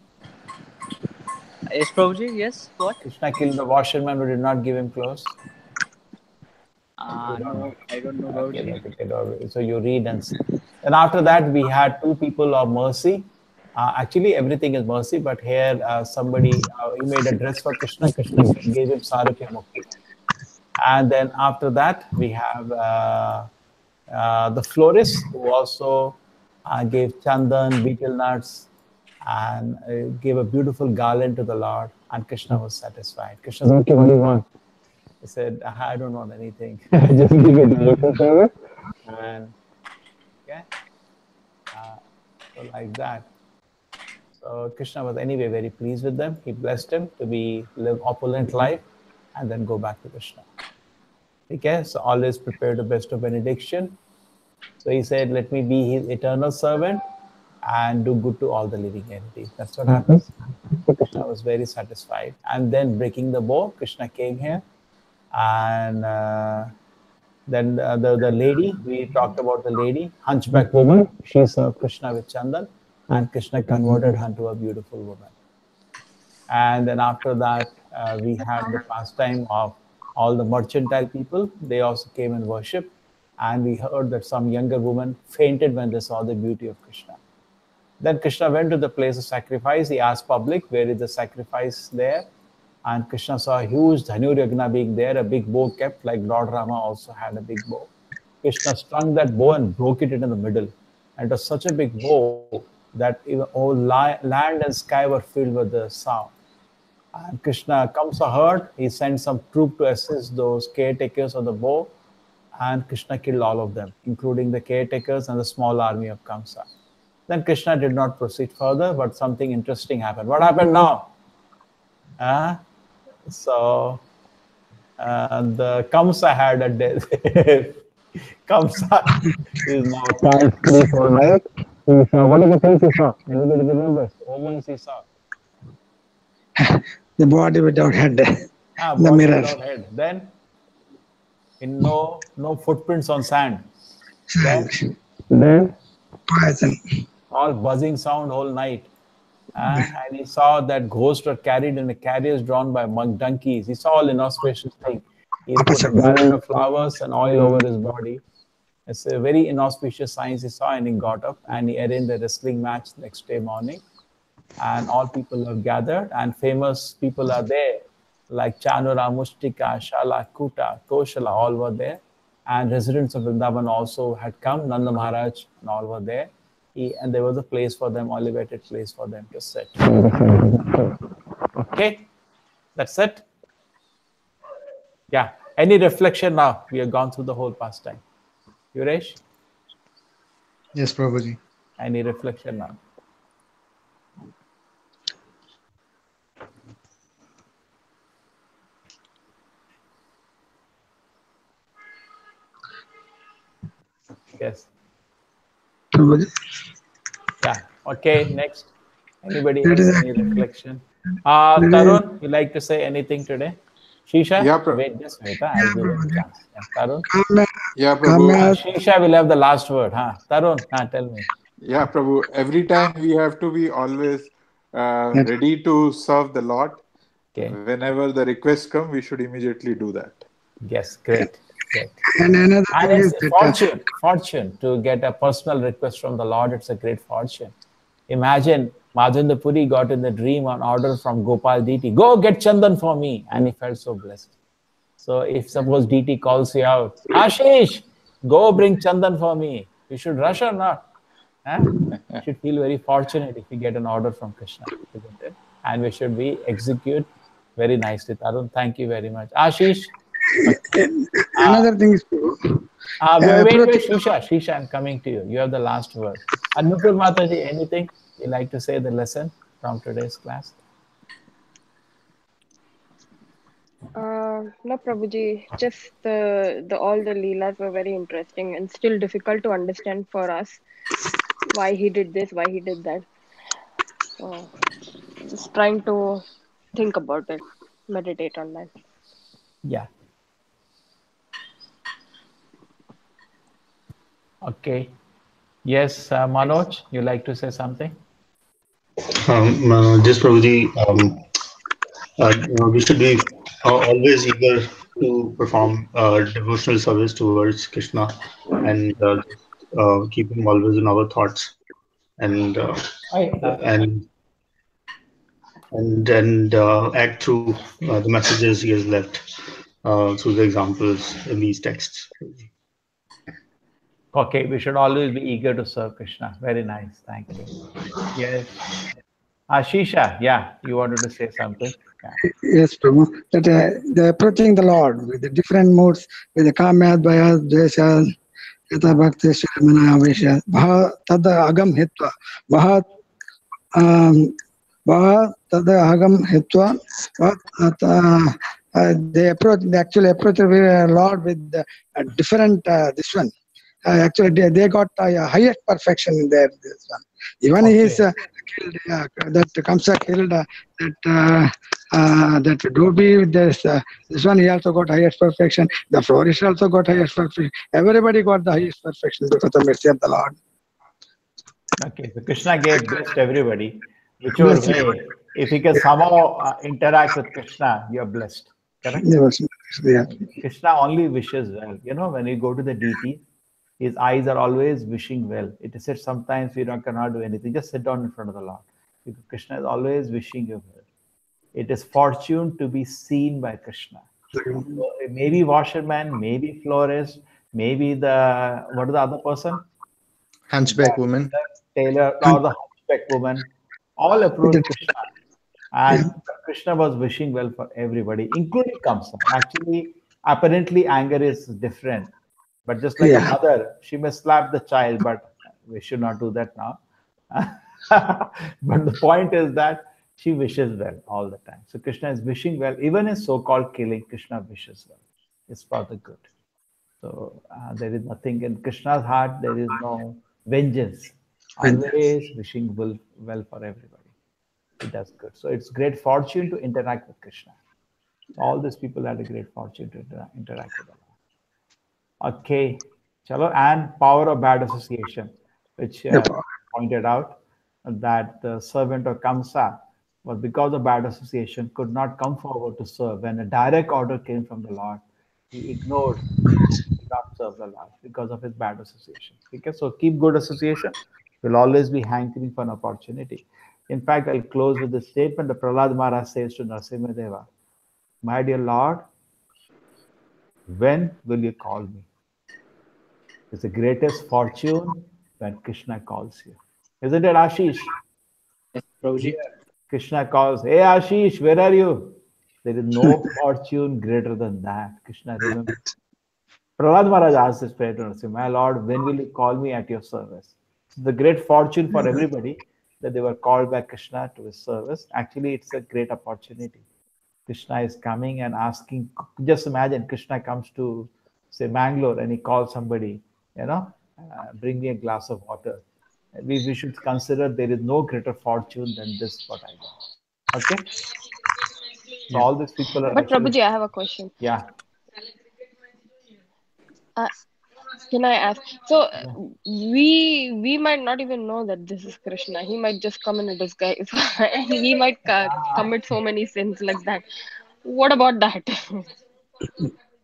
Yes, Prabhuji, yes. What? Krishna killed the washerman who did not give him clothes. No, I don't know, Prabhuji. Okay. So you read and see. And after that, we had 2 people of mercy. Actually, everything is mercy, but here somebody, he made a dress for Krishna. Krishna gave him Sarupya Mukti. And then after that, we have the florist who also gave chandan, betel nuts, and gave a beautiful garland to the Lord. And Krishna was satisfied. Krishna said, okay, what do you want? He said, I don't want anything. Just give it to service. And okay, so like that. So Krishna was anyway very pleased with them. He blessed him to live opulent life and then go back to Krishna. Okay, so always prepare to bestow benediction. So he said, let me be his eternal servant and do good to all the living entities. That's what happens. So Krishna was very satisfied. And then breaking the bow, Krishna came here. And then the lady, we talked about the lady, hunchback woman. She served Krishna with chandan, and Krishna converted her to a beautiful woman. And then after that, we had the pastime of all the mercantile people. They also came and worshiped. And we heard that some younger woman fainted when they saw the beauty of Krishna. Then Krishna went to the place of sacrifice. He asked public, where is the sacrifice there? And Krishna saw a huge Dhanur Yagna being there, a big bow kept, like Lord Rama also had a big bow. Krishna strung that bow and broke it in the middle. And it was such a big bow that even all land and sky were filled with the sound. And Krishna comes hurt. He sent some troop to assist those caretakers of the bow. And Krishna killed all of them, including the caretakers and the small army of Kamsa. Then Krishna did not proceed further, but something interesting happened. What happened now? So the Kamsa had a death. Kamsa is now can't sleep all night. He saw, what are the things he saw? Anybody remembers? Omens he saw. The body without head. The mirror. Without head. Then no footprints on sand. Then Poison. all buzzing sound all night. And he saw that ghosts were carried in a carriage drawn by donkeys. He saw all inauspicious things. He put a garland of flowers and oil over his body. It's a very inauspicious signs he saw, and he got up and he arranged the wrestling match next day morning. And all people have gathered, and famous people are there, like Chanura, Mustika, Shala, Kuta, Koshala, all were there. And residents of Vrindavan also had come, Nanda Maharaj and all were there. And there was a place for them, elevated place for them to sit. Okay, that's it. Yeah, any reflection now? We have gone through the whole pastime. Yuresh? Yes, Prabhuji. Any reflection now? Yes. Prabhuji. Yeah. Okay. Next. Anybody That else? is Any reflection? Tarun, you like to say anything today? Shisha? Yeah, Wait, just wait. I'll give him a chance. Yeah, Tarun? Yeah, Prabhu. Shisha will have the last word. Tarun, tell me. Yeah, Prabhu. Every time we have to be always ready to serve the Lord. Okay. Whenever the requests come, we should immediately do that. Yes, great. And another thing is it's fortune to get a personal request from the Lord. It's a great fortune. Imagine Madhavendra Puri got in the dream an order from Gopal DT. Go get Chandan for me. And he felt so blessed. So if suppose DT calls you out, Ashish, go bring Chandan for me. You should rush or not? You should feel very fortunate if you get an order from Krishna, isn't it? And we should execute very nicely. Tarun, thank you very much. Ashish? another thing is wait, Shisha, I'm coming to you. You have the last word. Annupur Mataji, anything you like to say the lesson from today's class? No, Prabhuji, just the all the leelas were very interesting and still difficult to understand for us why he did this, why he did that. So just trying to think about it, meditate on that. Yeah. Okay. Yes, Manoj, you like to say something? Just Prabhuji, we should be always eager to perform devotional service towards Krishna and keep him always in our thoughts and act through the messages he has left through the examples in these texts. Okay, we should always be eager to serve Krishna. Very nice. Thank you. Yes. Ashisha, yeah, you wanted to say something? Yeah. Yes, Prabhu. That they're approaching the Lord with the different moods, with the kamyad, bhayas, dveshas, yata bhakti, shramana, avesha, bha tada agam hitva, bha tada agam hitva, they actually approach the Lord with different, this one. Actually, they got highest perfection in there. This one, even he is killed. That Kamsa killed. That Dobi. This one he also got highest perfection. The florist also got highest perfection. Everybody got the highest perfection because of the mercy of the Lord. Okay, so Krishna blessed everybody. Whichever way, if you can somehow interact with Krishna, you are blessed. Correct? Yeah. Krishna only wishes well. You know, when you go to the deity, his eyes are always wishing well. It is said sometimes we cannot do anything. Just sit down in front of the Lord. Because Krishna is always wishing you well. It is fortune to be seen by Krishna. So maybe washerman, maybe florist, maybe what is the other person? Hunchback woman. The tailor or the hunchback woman. All approach Krishna. And Krishna was wishing well for everybody, including Kamsa. Actually, apparently anger is different. But just like a mother, she may slap the child, but we should not do that now. But the point is that she wishes well all the time. So Krishna is wishing well. Even in so-called killing, Krishna wishes well. It's for the good. So there is nothing in Krishna's heart. There is no vengeance. Always wishing well for everybody. He does good. So it's great fortune to interact with Krishna. All these people had a great fortune to interact with them. Okay, chalo, and power of bad association, which pointed out that the servant of Kamsa was because of bad association could not come forward to serve. When a direct order came from the Lord, he ignored, did not serve the Lord because of his bad association. Okay, so keep good association. You'll always be hankering for an opportunity. In fact, I'll close with the statement that Prahlad Maharaj says to Narasimhadeva, "My dear Lord, when will you call me?" It's the greatest fortune when Krishna calls you. Isn't it, Ashish? Yes, Prabhuji. Krishna calls, "Hey Ashish, where are you?" There is no fortune greater than that. Krishna remembers. Prahlad Maharaj asked this prayer to Narasimha, "My Lord, when will you call me at your service?" It's the great fortune for everybody that they were called by Krishna to his service. Actually, it's a great opportunity. Krishna is coming and asking. Just imagine Krishna comes to, say, Mangalore, and he calls somebody, bring me a glass of water. we should consider there is no greater fortune than this what I got. Okay? So all these people are But actually, Prabhuji, I have a question. yeah. Uh, can I ask? So Yeah. we might not even know that this is Krishna. He might just come in a disguise, and he might commit so many sins like that. What about that?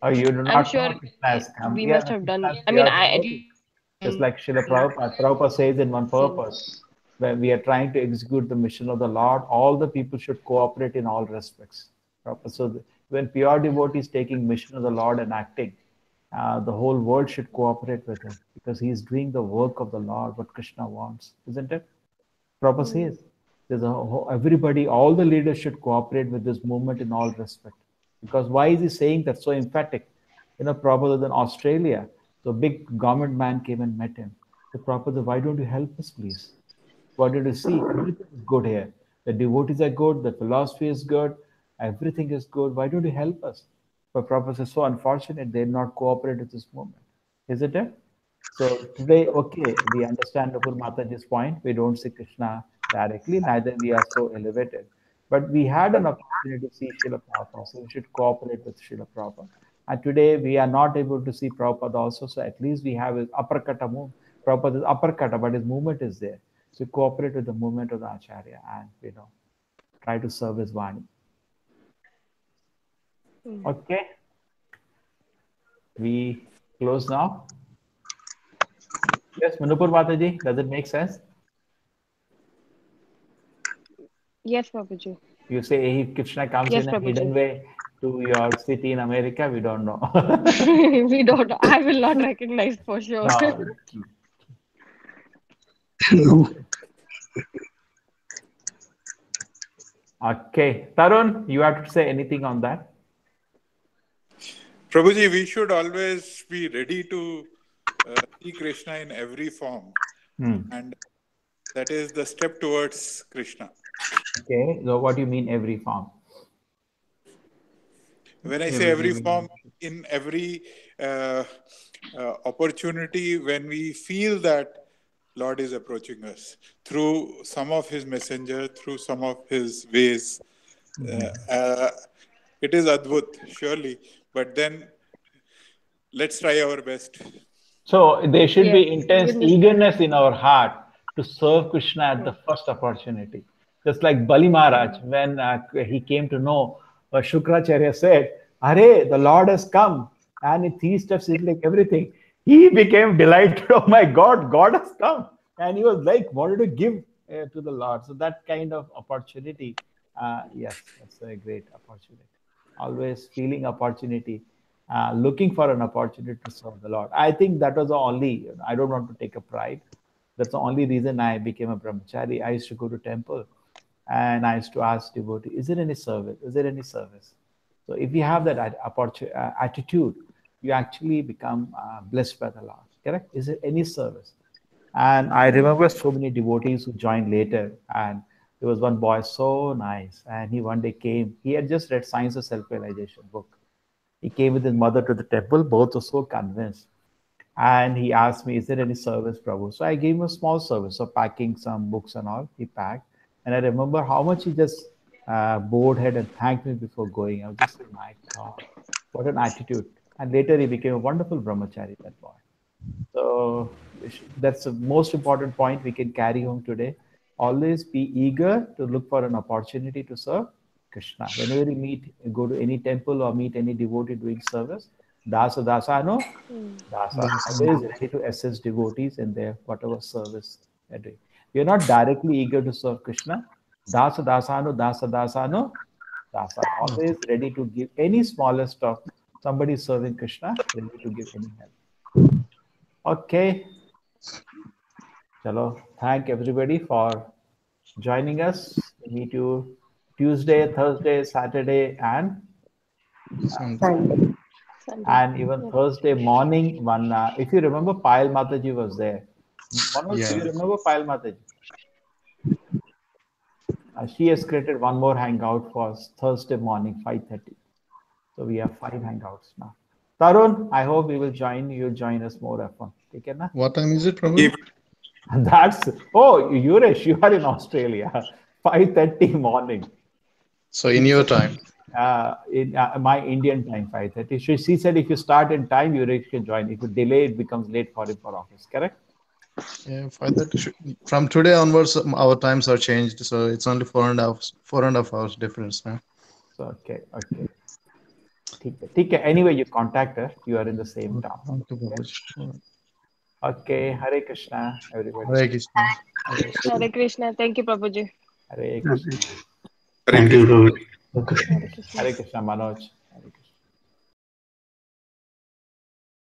Oh, you do I'm not sure know Krishna has come. we Yeah, must have Krishna done. has I mean, pure I at devotee. least Just like Srila Prabhupada. Prabhupada says in one purpose, sins. when we are trying to execute the mission of the Lord, all the people should cooperate in all respects. Prabhupada. So when pure devotee is taking mission of the Lord and acting, the whole world should cooperate with him because he is doing the work of the Lord, what Krishna wants, isn't it? Prabhupada says, everybody, all the leaders should cooperate with this movement in all respect. Because why is he saying that so emphatic? Prabhupada was in Australia. So big government man came and met him. So Prabhupada, why don't you help us, please? What did you see? Everything is good here. The devotees are good, the philosophy is good, everything is good. Why don't you help us? But Prabhupada is so unfortunate they did not cooperate with this movement. Isn't it? So today, okay, we understand Nupur Mataji's point. We don't see Krishna directly, neither we are so elevated. But we had an opportunity to see Srila Prabhupada, so we should cooperate with Srila Prabhupada. And today we are not able to see Prabhupada also, so at least we have his upperkata move. Prabhupada is upperkata, but his movement is there. So cooperate with the movement of the Acharya and try to serve his Vani. Okay. We close now. Yes, Manupur Mataji, does it make sense? Yes, Prabhuji. You say if Krishna comes Yes, in a hidden Prabhuji. way to your city in America, we don't know. We don't. I will not recognize for sure. No. No. Okay. Tarun, you have to say anything on that? Prabhuji, we should always be ready to see Krishna in every form. And that is the step towards Krishna. Okay. So what do you mean every form? When I say every form, in every opportunity, when we feel that Lord is approaching us through some of his messenger, through some of his ways, it is Adbhut, surely. But then let's try our best. So there should be Yes, intense even this eagerness in our heart to serve Krishna at the first opportunity. Just like Bali Maharaj, when he came to know what Shukracharya said, Hare, the Lord has come. And in 3 steps, it's like everything. He became delighted. Oh my God, God has come. And he was like, wanted to give to the Lord. So that kind of opportunity, yes, that's a great opportunity. Always feeling opportunity. Looking for an opportunity to serve the Lord. I think that was the only, I don't want to take a pride. That's the only reason I became a brahmachari. I used to go to temple and I used to ask devotee, is there any service? Is there any service? So if you have that attitude, you actually become blessed by the Lord. Correct? Is there any service? And I remember so many devotees who joined later, and there was one boy so nice, and he one day came. He had just read Science of Self-Realization book. He came with his mother to the temple. Both were so convinced. And he asked me, is there any service, Prabhu? So I gave him a small service. So packing some books and all, he packed. And I remember how much he just bowed head and thanked me before going. I was just like, my God, what an attitude. And later he became a wonderful brahmachari, that boy. So that's the most important point we can carry home today. Always be eager to look for an opportunity to serve Krishna. Whenever you go to any temple or meet any devotee doing service, Dasa Dasano, Dasa, always ready to assist devotees in their whatever service they're doing. You're not directly eager to serve Krishna. Dasa Dasano, Dasa Dasano, Dasa. Always ready to give any smallest of somebody serving Krishna, ready to give any help. Okay. Chalo. Thank everybody for joining us. We meet you Tuesday, Thursday, Saturday, and Sunday. And even Thursday morning. One, if you remember, Payal Mataji was there. Manoj, do you remember Payal Mataji? She has created one more hangout for Thursday morning, 5:30. So we have 5 hangouts now. Tarun, I hope we will join you. Join us more often. Okay, na? What time is it, Prabhu? That's, oh, Yuresh, you are in Australia. 5:30 morning. So in your time. In my Indian time, 5:30. She said if you start in time, Yuresh can join. If you delay, it becomes late for him for office. Correct? Yeah, 5:30. From today onwards, our times are changed, so it's only 4.5 hours difference now. So okay. ठीक है. Anyway, you contact her. You are in the same town. Okay. Hare Krishna, everybody. Hare Krishna. Hare Krishna. Thank you, Prabhuji. Hare Krishna. Thank you, Prabhuji. Hare Krishna, Manoj.